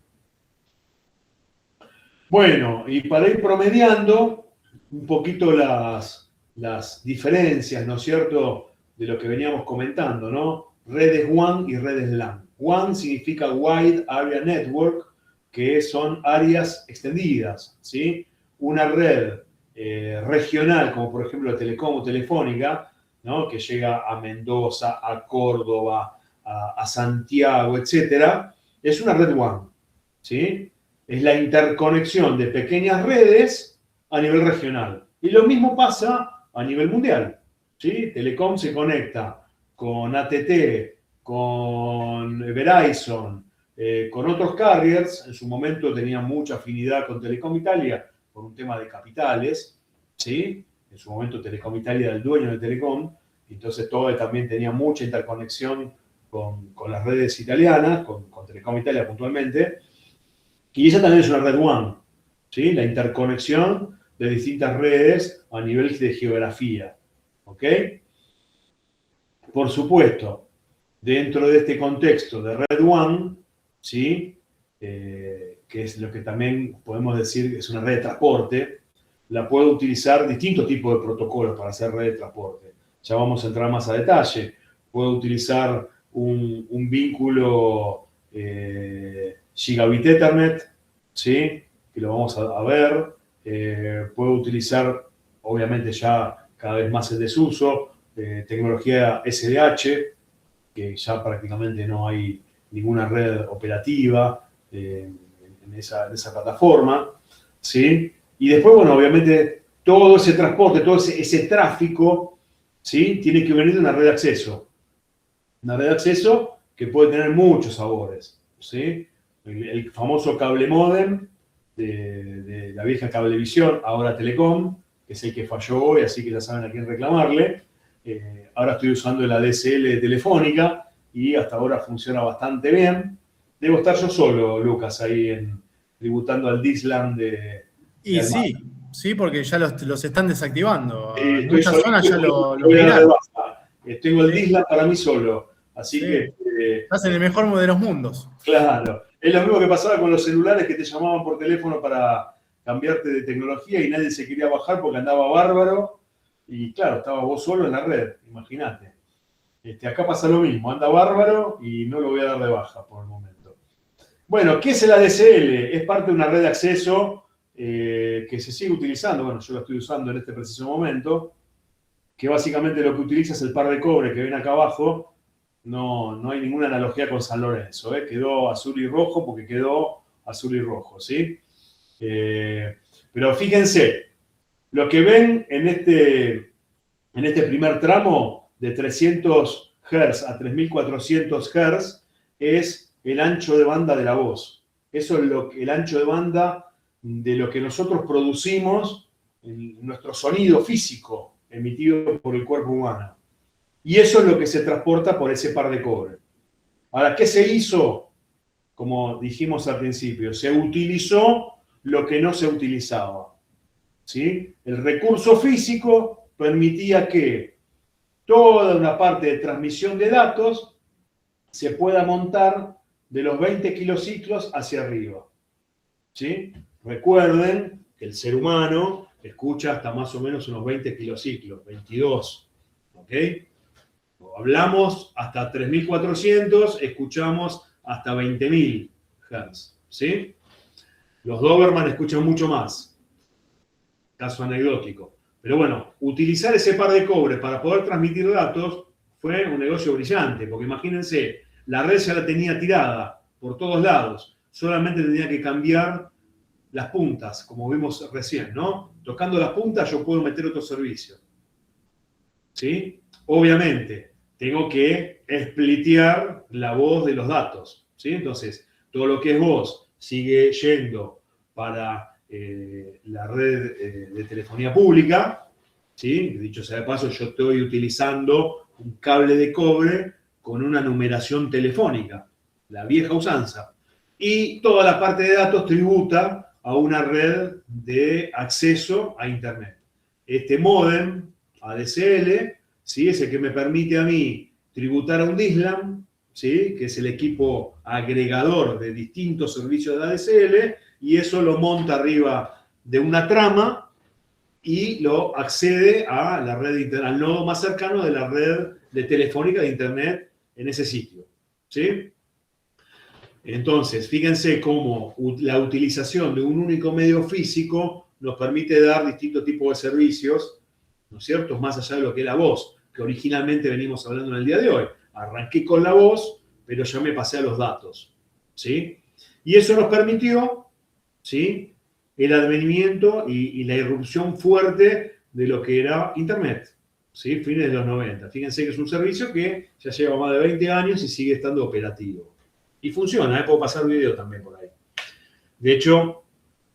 Bueno, y para ir promediando un poquito las diferencias, ¿no es cierto?, de lo que veníamos comentando, ¿no? Redes WAN y redes LAN. WAN significa Wide Area Network, que son áreas extendidas, ¿sí? Una red regional, como por ejemplo la Telecom o Telefónica, ¿no?, que llega a Mendoza, a Córdoba, a Santiago, etc., es una red WAN, ¿sí? Es la interconexión de pequeñas redes a nivel regional. Y lo mismo pasa a nivel mundial, ¿sí? Telecom se conecta con AT&T, con Verizon, con otros carriers. En su momento tenía mucha afinidad con Telecom Italia por un tema de capitales, ¿sí? En su momento Telecom Italia era el dueño de Telecom, entonces todo también tenía mucha interconexión con las redes italianas, con Telecom Italia puntualmente. Y esa también es una red WAN, ¿sí? La interconexión de distintas redes a nivel de geografía, ¿ok? Por supuesto, dentro de este contexto de red WAN, ¿sí?, que es lo que también podemos decir que es una red de transporte, la puedo utilizar distintos tipos de protocolos para hacer red de transporte. Ya vamos a entrar más a detalle. Puedo utilizar un vínculo Gigabit Ethernet, ¿sí?, que lo vamos a ver. Puedo utilizar, obviamente ya cada vez más en desuso, tecnología SDH, que ya prácticamente no hay ninguna red operativa en esa plataforma, ¿sí? Y después, bueno, obviamente todo ese transporte, todo ese tráfico, ¿sí?, tiene que venir de una red de acceso. Una red de acceso que puede tener muchos sabores, ¿sí? El famoso cable módem de la vieja Cablevisión, ahora Telecom, que es el que falló hoy, así que ya saben a quién reclamarle. Ahora estoy usando la DSL de Telefónica y hasta ahora funciona bastante bien. Debo estar yo solo, Lucas, ahí tributando al Disland de Y Almagro. sí, porque ya los están desactivando. En Estoy muchas solo, zonas ya lo voy a dar de miraron. baja. Tengo el Disland para mí solo. Así Sí. que. Estás en el mejor de los mundos. Claro. Es lo mismo que pasaba con los celulares que te llamaban por teléfono para cambiarte de tecnología y nadie se quería bajar porque andaba bárbaro. Y claro, estaba vos solo en la red, imagínate. Acá pasa lo mismo, anda bárbaro y no lo voy a dar de baja por el momento. Bueno, ¿qué es el ADSL? Es parte de una red de acceso que se sigue utilizando, bueno, yo lo estoy usando en este preciso momento, que básicamente lo que utiliza es el par de cobre que ven acá abajo. No hay ninguna analogía con San Lorenzo, quedó azul y rojo porque quedó azul y rojo, ¿sí? Pero fíjense, lo que ven en en este primer tramo de 300 Hz a 3400 Hz es el ancho de banda de la voz. Eso es el ancho de banda de lo que nosotros producimos, en nuestro sonido físico emitido por el cuerpo humano. Y eso es lo que se transporta por ese par de cobre. Ahora, ¿qué se hizo? Como dijimos al principio, se utilizó lo que no se utilizaba. ¿Sí? El recurso físico permitía que toda una parte de transmisión de datos se pueda montar de los 20 kilociclos hacia arriba. ¿Sí? Recuerden que el ser humano escucha hasta más o menos unos 20 kilociclos, 22. ¿Ok? Hablamos hasta 3400, escuchamos hasta 20.000 Hz. ¿Sí? Los Doberman escuchan mucho más. Caso anecdótico. Pero bueno, utilizar ese par de cobre para poder transmitir datos fue un negocio brillante, porque imagínense, la red ya la tenía tirada por todos lados, solamente tenía que cambiar las puntas, como vimos recién, ¿no? Tocando las puntas yo puedo meter otro servicio. ¿Sí? Obviamente, tengo que splitear la voz de los datos, ¿sí? Entonces, todo lo que es voz sigue yendo para la red de telefonía pública, ¿sí? Dicho sea de paso, yo estoy utilizando un cable de cobre con una numeración telefónica, la vieja usanza. Y toda la parte de datos tributa a una red de acceso a Internet. Este módem ADSL, ¿sí? Es el que me permite a mí tributar a un DISLAM, ¿sí? Que es el equipo agregador de distintos servicios de ADSL, y eso lo monta arriba de una trama y lo accede a la red de Internet, al nodo más cercano de la red de telefónica de Internet en ese sitio. ¿Sí? Entonces, fíjense cómo la utilización de un único medio físico nos permite dar distintos tipos de servicios, ¿no es cierto? Más allá de lo que es la voz, que originalmente venimos hablando en el día de hoy. Arranqué con la voz, pero ya me pasé a los datos. ¿Sí? Y eso nos permitió, ¿sí?, el advenimiento y la irrupción fuerte de lo que era Internet, ¿sí? Fines de los 90. Fíjense que es un servicio que ya lleva más de 20 años y sigue estando operativo. Y funciona, puedo pasar video también por ahí. De hecho,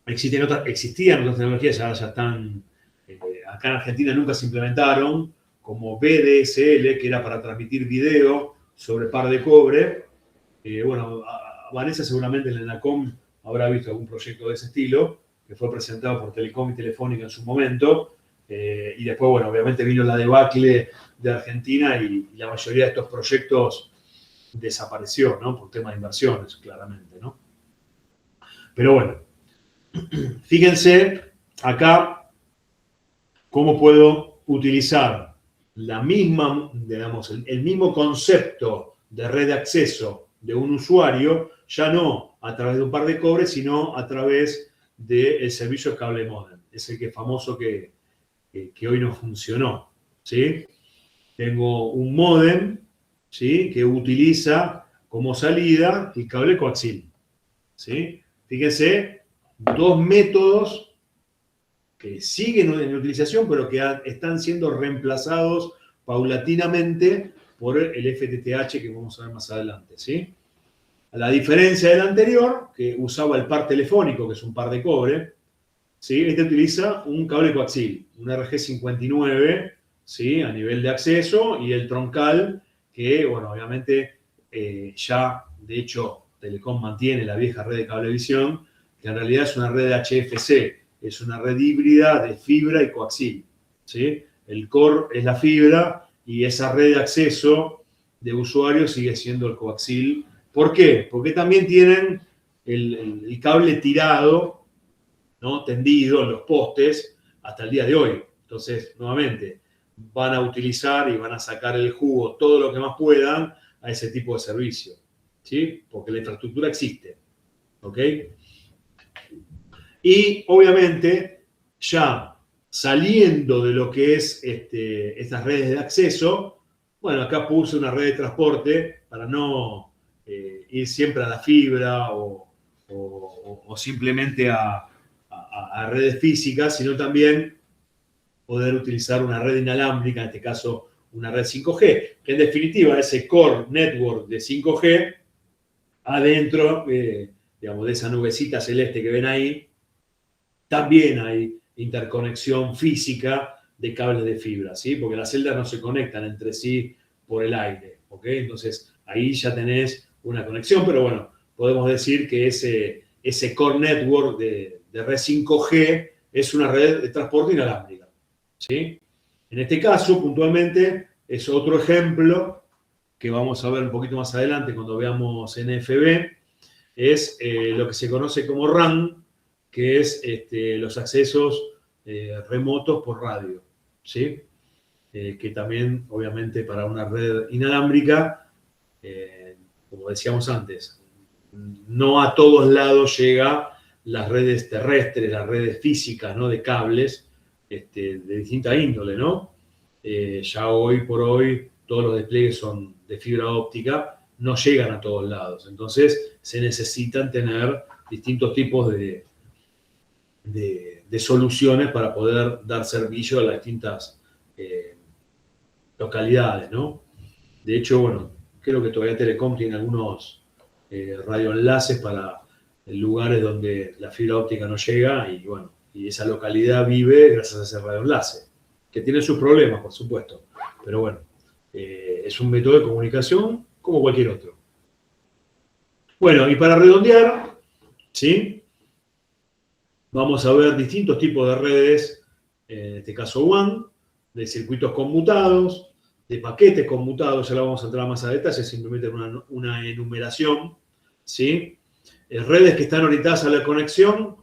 existían otras tecnologías, ya están, acá en Argentina nunca se implementaron, como VDSL, que era para transmitir video sobre par de cobre. Bueno, Vanessa seguramente en el NACOM habrá visto algún proyecto de ese estilo, que fue presentado por Telecom y Telefónica en su momento, y después, bueno, obviamente vino la debacle de Argentina y la mayoría de estos proyectos desapareció, ¿no? Por tema de inversiones, claramente, ¿no? Pero bueno, fíjense acá cómo puedo utilizar la misma, digamos, el mismo concepto de red de acceso de un usuario, ya no a través de un par de cobre, sino a través del servicio de cable modem. Es el que famoso que hoy no funcionó, ¿sí? Tengo un modem, ¿sí?, que utiliza como salida el cable coaxil, ¿sí? Fíjense, dos métodos que siguen en utilización, pero que están siendo reemplazados paulatinamente por el FTTH, que vamos a ver más adelante, ¿sí? A la diferencia del anterior, que usaba el par telefónico, que es un par de cobre, ¿sí? Este utiliza un cable coaxil, un RG59, ¿sí?, a nivel de acceso, y el troncal, que, bueno, obviamente ya, de hecho, Telecom mantiene la vieja red de cablevisión, que en realidad es una red de HFC, es una red híbrida de fibra y coaxil, ¿sí? El core es la fibra y esa red de acceso de usuarios sigue siendo el coaxil. ¿Por qué? Porque también tienen el cable tirado, ¿no?, tendido en los postes hasta el día de hoy. Entonces, nuevamente, van a utilizar y van a sacar el jugo todo lo que más puedan a ese tipo de servicio, ¿sí? Porque la infraestructura existe, ¿ok? Y, obviamente, ya saliendo de lo que es estas redes de acceso, bueno, acá puse una red de transporte para no ir siempre a la fibra o simplemente a redes físicas, sino también poder utilizar una red inalámbrica, en este caso una red 5G, que en definitiva ese core network de 5G, adentro, digamos, de esa nubecita celeste que ven ahí, también hay interconexión física de cables de fibra, ¿sí? Porque las celdas no se conectan entre sí por el aire, ¿ok? Entonces, ahí ya tenés una conexión, pero bueno, podemos decir que ese core network de red 5G es una red de transporte inalámbrica, ¿sí? En este caso, puntualmente, es otro ejemplo que vamos a ver un poquito más adelante cuando veamos NFB, es lo que se conoce como RAN, que es los accesos remotos por radio, ¿sí? Que también, obviamente, para una red inalámbrica, como decíamos antes, no a todos lados llega las redes terrestres, las redes físicas, ¿no? De cables de distinta índole, ¿no? Ya hoy por hoy todos los despliegues son de fibra óptica, no llegan a todos lados. Entonces se necesitan tener distintos tipos de soluciones para poder dar servicio a las distintas localidades, ¿no? De hecho, bueno, creo que todavía Telecom tiene algunos radioenlaces para lugares donde la fibra óptica no llega y bueno, y esa localidad vive gracias a ese radioenlace, que tiene sus problemas, por supuesto, pero bueno, es un método de comunicación como cualquier otro. Bueno, y para redondear, ¿sí? Vamos a ver distintos tipos de redes, en este caso WAN, de circuitos conmutados, de paquetes conmutados, ya lo vamos a entrar más a detalle, simplemente una enumeración, ¿sí? Redes que están orientadas a la conexión,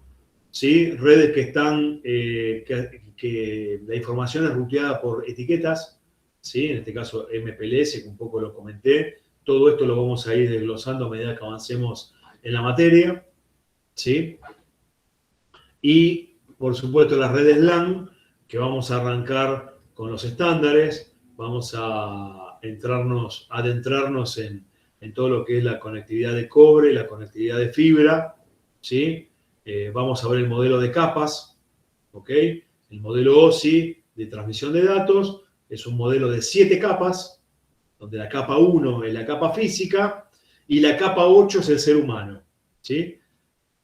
¿sí? Redes que están, que la información es ruteada por etiquetas, ¿sí? En este caso MPLS, que un poco lo comenté. Todo esto lo vamos a ir desglosando a medida que avancemos en la materia, ¿sí? Y, por supuesto, las redes LAN, que vamos a arrancar con los estándares, vamos a adentrarnos en todo lo que es la conectividad de cobre, la conectividad de fibra, ¿sí? Vamos a ver el modelo de capas, ¿ok? El modelo OSI de transmisión de datos es un modelo de 7 capas, donde la capa 1 es la capa física y la capa 8 es el ser humano, ¿sí?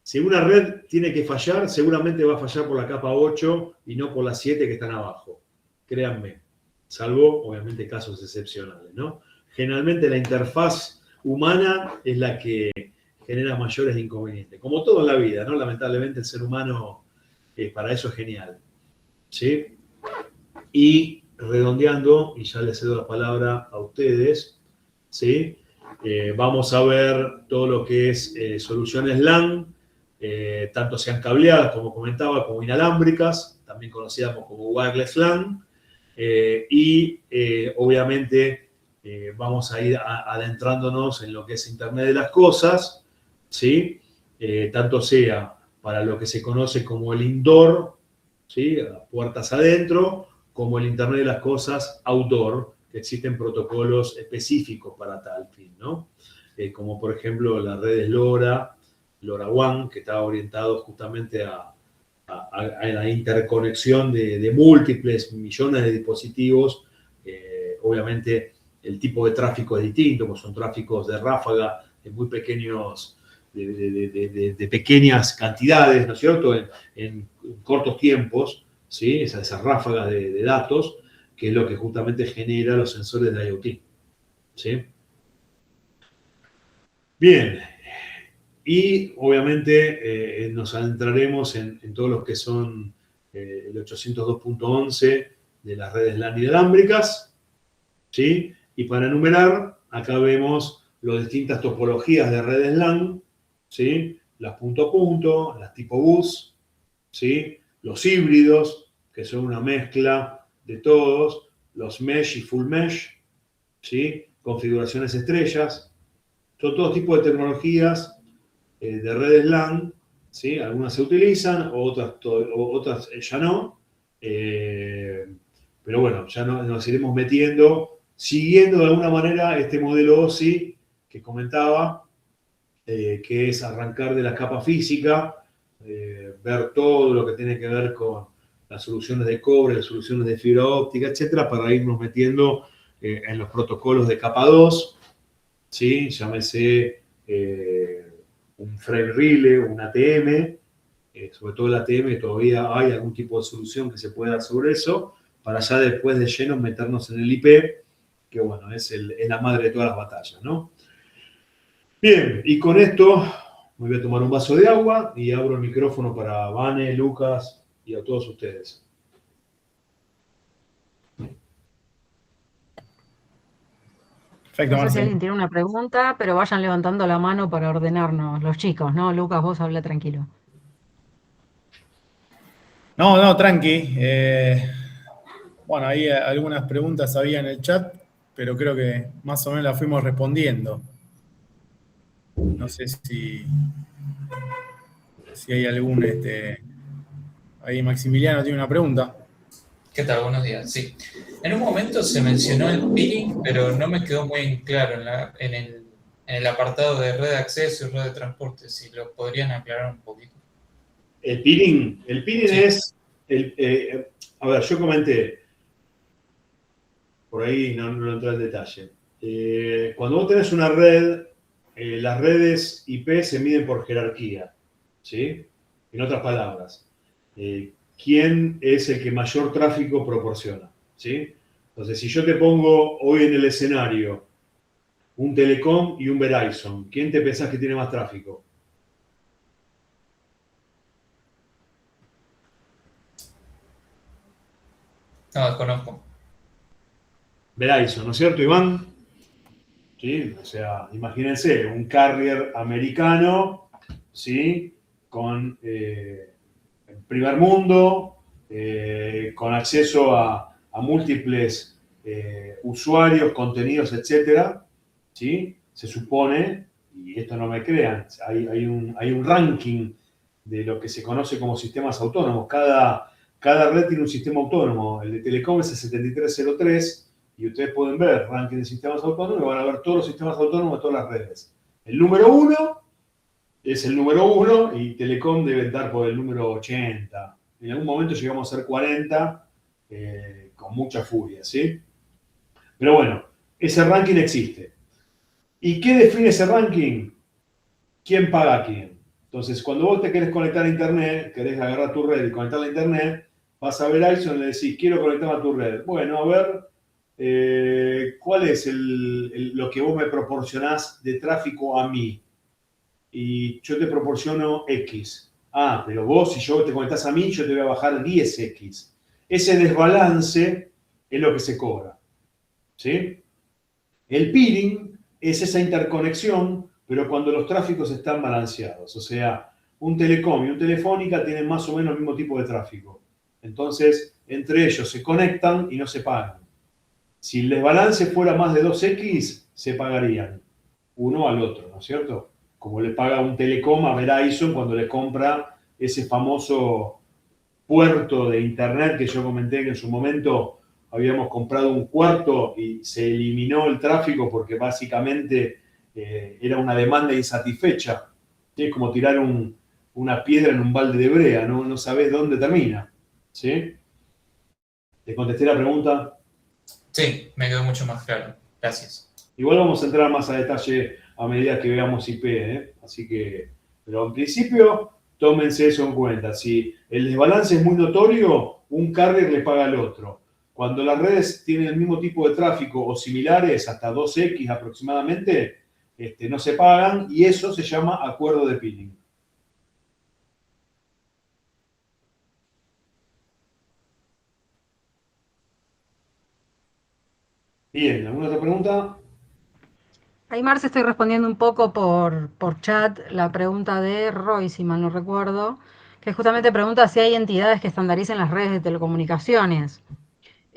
Si una red tiene que fallar, seguramente va a fallar por la capa 8 y no por las 7 que están abajo. Créanme, salvo, obviamente, casos excepcionales, ¿no? Generalmente la interfaz humana es la que genera mayores inconvenientes. Como todo en la vida, ¿no? Lamentablemente el ser humano para eso es genial, ¿sí? Y redondeando, y ya les cedo la palabra a ustedes, ¿sí? Vamos a ver todo lo que es soluciones LAN, tanto sean cableadas, como comentaba, como inalámbricas, también conocidas como wireless LAN, y obviamente vamos a ir adentrándonos en lo que es Internet de las Cosas, ¿sí? Tanto sea para lo que se conoce como el indoor, ¿sí? Puertas adentro, como el Internet de las Cosas outdoor, que existen protocolos específicos para tal fin, ¿no? Como por ejemplo las redes LoRaWAN, que está orientado justamente a la interconexión de múltiples millones de dispositivos. Obviamente el tipo de tráfico es distinto, pues son tráficos de ráfaga de muy pequeños, de pequeñas cantidades, ¿no es cierto?, en cortos tiempos, ¿sí? Esas ráfagas de datos, que es lo que justamente genera los sensores de IoT, ¿sí? Bien. Y obviamente nos adentraremos en todos los que son el 802.11 de las redes LAN inalámbricas, ¿sí? Y para enumerar, acá vemos las distintas topologías de redes LAN, ¿sí? Las punto a punto, las tipo bus, ¿sí? Los híbridos, que son una mezcla de todos, los mesh y full mesh, ¿sí? Configuraciones estrellas, son todos tipos de tecnologías de redes LAN, ¿sí? Algunas se utilizan, otras ya no. Pero bueno, ya nos iremos metiendo, siguiendo de alguna manera este modelo OSI que comentaba, que es arrancar de la capa física, ver todo lo que tiene que ver con las soluciones de cobre, las soluciones de fibra óptica, etcétera, para irnos metiendo en los protocolos de capa 2, ¿sí? Llámese un frame relay, un ATM, sobre todo el ATM, todavía hay algún tipo de solución que se pueda dar sobre eso, para ya después de lleno meternos en el IP, que bueno, es la madre de todas las batallas, ¿no? Bien, y con esto me voy a tomar un vaso de agua y abro el micrófono para Vane, Lucas y a todos ustedes. Perfecto, No sé si Marcel. alguien tiene una pregunta, pero vayan levantando la mano para ordenarnos los chicos, ¿no? Lucas, vos habla tranquilo. No, tranqui. Bueno, ahí algunas preguntas había en el chat, pero creo que más o menos las fuimos respondiendo. No sé si hay algún... ahí Maximiliano tiene una pregunta. ¿Qué tal? Buenos días. Sí. En un momento se mencionó el peering, pero no me quedó muy claro en el apartado de red de acceso y red de transporte. Si lo podrían aclarar un poquito. El peering Sí. es, a ver, yo comenté, por ahí no entré en detalle. Cuando vos tenés una red, las redes IP se miden por jerarquía, ¿sí? En otras palabras, ¿quién es el que mayor tráfico proporciona? ¿Sí? Entonces, si yo te pongo hoy en el escenario un Telecom y un Verizon, ¿quién te pensás que tiene más tráfico? No, desconozco. Verizon, ¿no es cierto, Iván? ¿Sí? O sea, imagínense, un carrier americano, ¿sí? Con primer mundo, con acceso a múltiples usuarios, contenidos, etcétera, ¿sí? Se supone, y esto no me crean, hay un ranking de lo que se conoce como sistemas autónomos. Cada red tiene un sistema autónomo. El de Telecom es el 7303, y ustedes pueden ver ranking de sistemas autónomos y van a ver todos los sistemas autónomos de todas las redes. El número 1 es el número 1 y Telecom debe estar por el número 80. En algún momento llegamos a ser 40 con mucha furia, ¿sí? Pero bueno, ese ranking existe. ¿Y qué define ese ranking? ¿Quién paga a quién? Entonces, cuando vos te querés conectar a Internet, querés agarrar tu red y conectarla a Internet, vas a Verizon y le decís, quiero conectarme a tu red. Bueno, a ver, ¿cuál es lo que vos me proporcionás de tráfico a mí? Y yo te proporciono X. Ah, pero vos, si yo te conectás a mí, yo te voy a bajar 10X. Ese desbalance es lo que se cobra. ¿Sí? El peering es esa interconexión, pero cuando los tráficos están balanceados. O sea, un Telecom y un Telefónica tienen más o menos el mismo tipo de tráfico. Entonces, entre ellos se conectan y no se pagan. Si el desbalance fuera más de 2X, se pagarían uno al otro, ¿no es cierto? Como le paga un Telecom a Verizon cuando le compra ese famoso puerto de Internet que yo comenté que en su momento habíamos comprado un cuarto y se eliminó el tráfico porque básicamente era una demanda insatisfecha. Es como tirar una piedra en un balde de brea, no sabés dónde termina. ¿Sí? ¿Te contesté la pregunta? Sí, me quedó mucho más claro. Gracias. Igual vamos a entrar más a detalle a medida que veamos IP, ¿eh? Así que, pero en principio, tómense eso en cuenta. Si el desbalance es muy notorio, un carrier le paga al otro. Cuando las redes tienen el mismo tipo de tráfico o similares, hasta 2X aproximadamente, no se pagan y eso se llama acuerdo de peering. Bien, ¿alguna otra pregunta? Ahí, Marce, estoy respondiendo un poco por chat la pregunta de Roy, si mal no recuerdo, que justamente pregunta si hay entidades que estandaricen las redes de telecomunicaciones.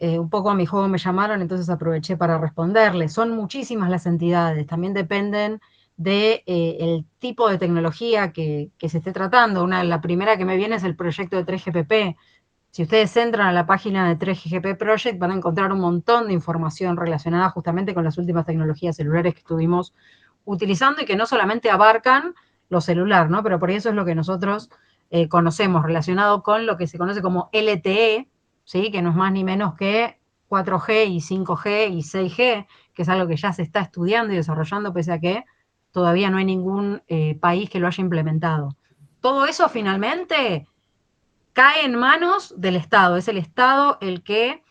Un poco a mi juego me llamaron, entonces aproveché para responderle. Son muchísimas las entidades, también dependen del tipo de tecnología que se esté tratando. La primera que me viene es el proyecto de 3GPP. Si ustedes entran a la página de 3GPP Project, van a encontrar un montón de información relacionada justamente con las últimas tecnologías celulares que estuvimos utilizando y que no solamente abarcan lo celular, ¿no? Pero por eso es lo que nosotros conocemos relacionado con lo que se conoce como LTE, ¿sí? Que no es más ni menos que 4G y 5G y 6G, que es algo que ya se está estudiando y desarrollando, pese a que todavía no hay ningún país que lo haya implementado. Todo eso finalmente cae en manos del Estado. Es el Estado el que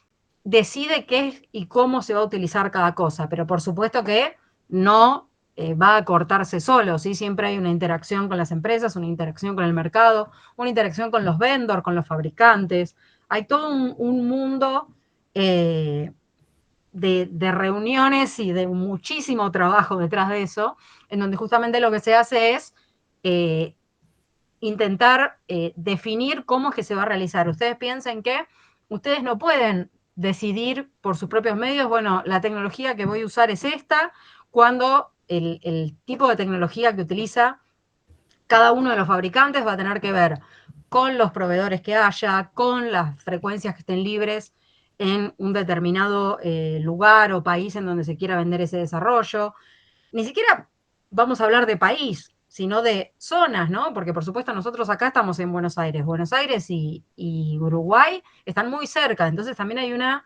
decide qué y cómo se va a utilizar cada cosa, pero por supuesto que no va a cortarse solo, ¿sí? Siempre hay una interacción con las empresas, una interacción con el mercado, una interacción con los vendors, con los fabricantes. Hay todo un mundo de reuniones y de muchísimo trabajo detrás de eso, en donde justamente lo que se hace es intentar definir cómo es que se va a realizar. Ustedes piensen que ustedes no pueden decidir por sus propios medios, bueno, la tecnología que voy a usar es esta, cuando el tipo de tecnología que utiliza cada uno de los fabricantes va a tener que ver con los proveedores que haya, con las frecuencias que estén libres en un determinado lugar o país en donde se quiera vender ese desarrollo. Ni siquiera vamos a hablar de país, sino de zonas, ¿no? Porque por supuesto nosotros acá estamos en Buenos Aires. Buenos Aires y Uruguay están muy cerca, entonces también hay una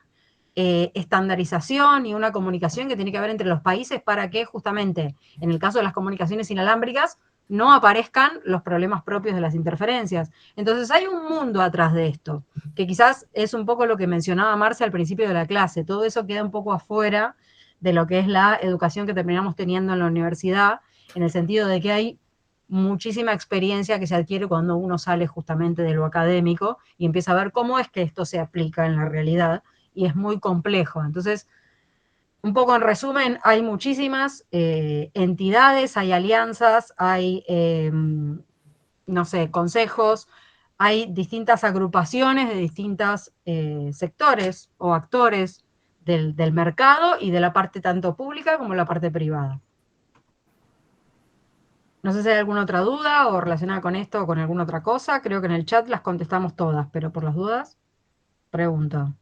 estandarización y una comunicación que tiene que haber entre los países para que justamente en el caso de las comunicaciones inalámbricas no aparezcan los problemas propios de las interferencias. Entonces hay un mundo atrás de esto, que quizás es un poco lo que mencionaba Marce al principio de la clase. Todo eso queda un poco afuera de lo que es la educación que terminamos teniendo en la universidad, en el sentido de que hay muchísima experiencia que se adquiere cuando uno sale justamente de lo académico y empieza a ver cómo es que esto se aplica en la realidad, y es muy complejo. Entonces, un poco en resumen, hay muchísimas entidades, hay alianzas, hay, no sé, consejos, hay distintas agrupaciones de distintos sectores o actores del mercado y de la parte tanto pública como la parte privada. No sé si hay alguna otra duda o relacionada con esto o con alguna otra cosa. Creo que en el chat las contestamos todas, pero por las dudas, pregunto.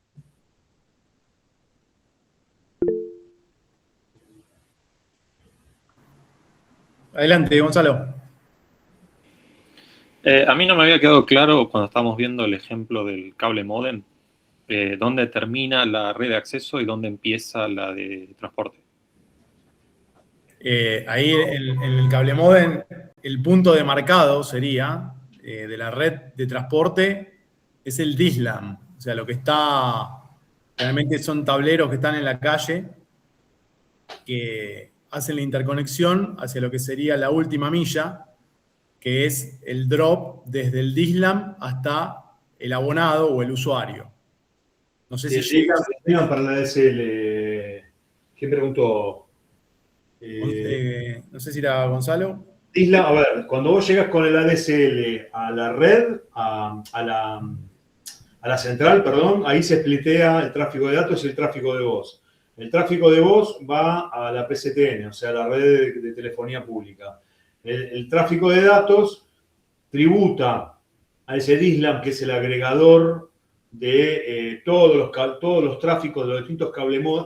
Adelante, Gonzalo. A mí no me había quedado claro cuando estábamos viendo el ejemplo del cable módem, dónde termina la red de acceso y dónde empieza la de transporte. Ahí en el cable modem, el punto de marcado sería de la red de transporte es el DSLAM. O sea, lo que está, realmente son tableros que están en la calle que hacen la interconexión hacia lo que sería la última milla, que es el drop desde el DSLAM hasta el abonado o el usuario. No sé si llegan para la DSL. ¿Quién preguntó? no sé si era Gonzalo. Isla, a ver, cuando vos llegas con el ADSL a la red, a la central, perdón, ahí se splitea el tráfico de datos y el tráfico de voz. El tráfico de voz va a la PSTN, o sea, a la red de telefonía pública. El tráfico de datos tributa a ese DSLAM, que es el agregador de todos los tráficos de los distintos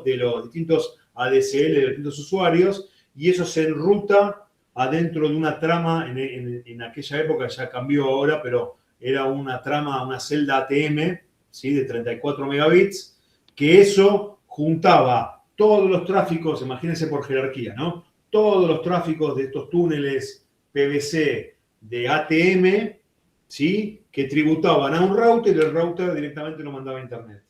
de los distintos ADSL, de los distintos usuarios, y eso se enruta adentro de una trama, en aquella época ya cambió ahora, pero era una trama, una celda ATM, ¿sí? De 34 megabits, que eso juntaba todos los tráficos, imagínense por jerarquía, ¿no? Todos los tráficos de estos túneles PVC de ATM, ¿sí? Que tributaban a un router y el router directamente lo mandaba a internet.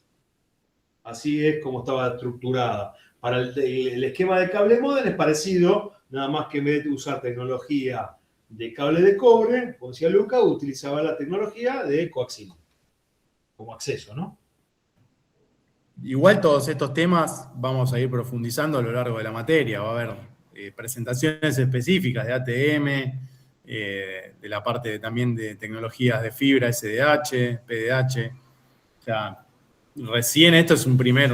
Así es como estaba estructurada. Para el esquema de cable modem es parecido, nada más que en vez de usar tecnología de cable de cobre, como decía Luca, utilizaba la tecnología de coaxil como acceso, ¿no? Igual todos estos temas vamos a ir profundizando a lo largo de la materia. Va a haber presentaciones específicas de ATM, de la parte también de tecnologías de fibra, SDH, PDH. O sea, recién esto es un primer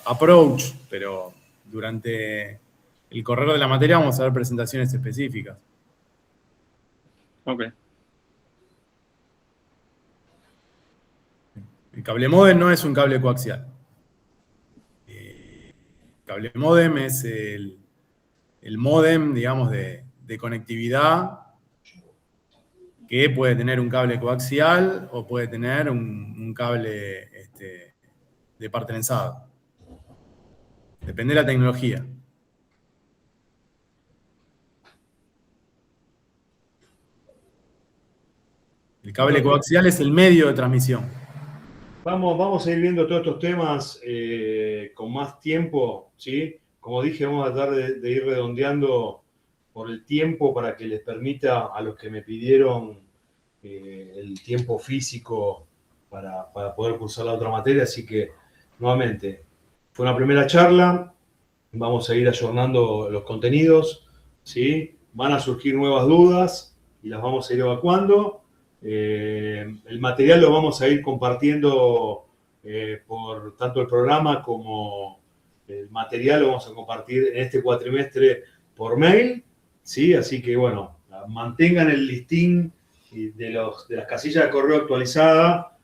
approach, pero durante el correr de la materia vamos a ver presentaciones específicas. Ok. El cable modem no es un cable coaxial. El cable modem es el modem, digamos, de conectividad que puede tener un cable coaxial o puede tener un cable de par trenzado. Depende de la tecnología. El cable coaxial es el medio de transmisión. Vamos a ir viendo todos estos temas con más tiempo, ¿sí? Como dije, vamos a tratar de ir redondeando por el tiempo para que les permita a los que me pidieron el tiempo físico para poder cursar la otra materia. Así que, nuevamente, fue una primera charla. Vamos a ir ayornando los contenidos, ¿sí? Van a surgir nuevas dudas y las vamos a ir evacuando. El material lo vamos a ir compartiendo por tanto el programa como el material lo vamos a compartir en este cuatrimestre por mail, ¿sí? Así que, bueno, mantengan el listín de las casillas de correo actualizada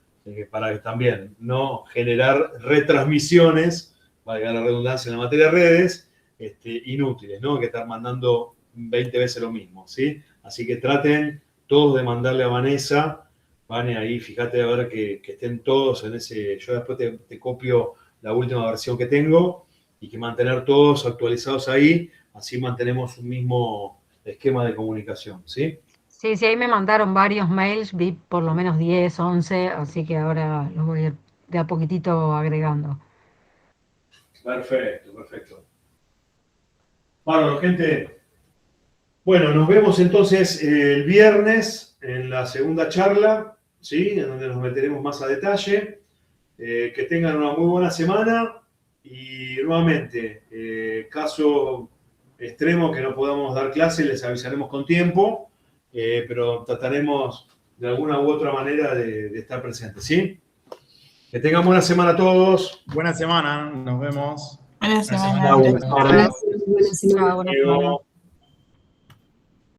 para que también no generar retransmisiones, valga la redundancia en la materia de redes, inútiles, ¿no? Que estar mandando 20 veces lo mismo, ¿sí? Así que traten todos de mandarle a Vanessa. Vane, ahí fíjate a ver que estén todos en ese. Yo después te copio la última versión que tengo y que mantener todos actualizados ahí, así mantenemos un mismo esquema de comunicación, ¿sí? Sí, sí, ahí me mandaron varios mails, vi por lo menos 10, 11, así que ahora los voy a ir de a poquitito agregando. Perfecto, perfecto. Bueno, gente. Bueno, nos vemos entonces el viernes en la segunda charla, ¿sí? En donde nos meteremos más a detalle. Que tengan una muy buena semana y nuevamente, caso extremo que no podamos dar clase, les avisaremos con tiempo, pero trataremos de alguna u otra manera de estar presentes, ¿sí? Que tengan buena semana a todos. Buena semana, nos vemos. Buena semana. Buenas tardes. Buena semana.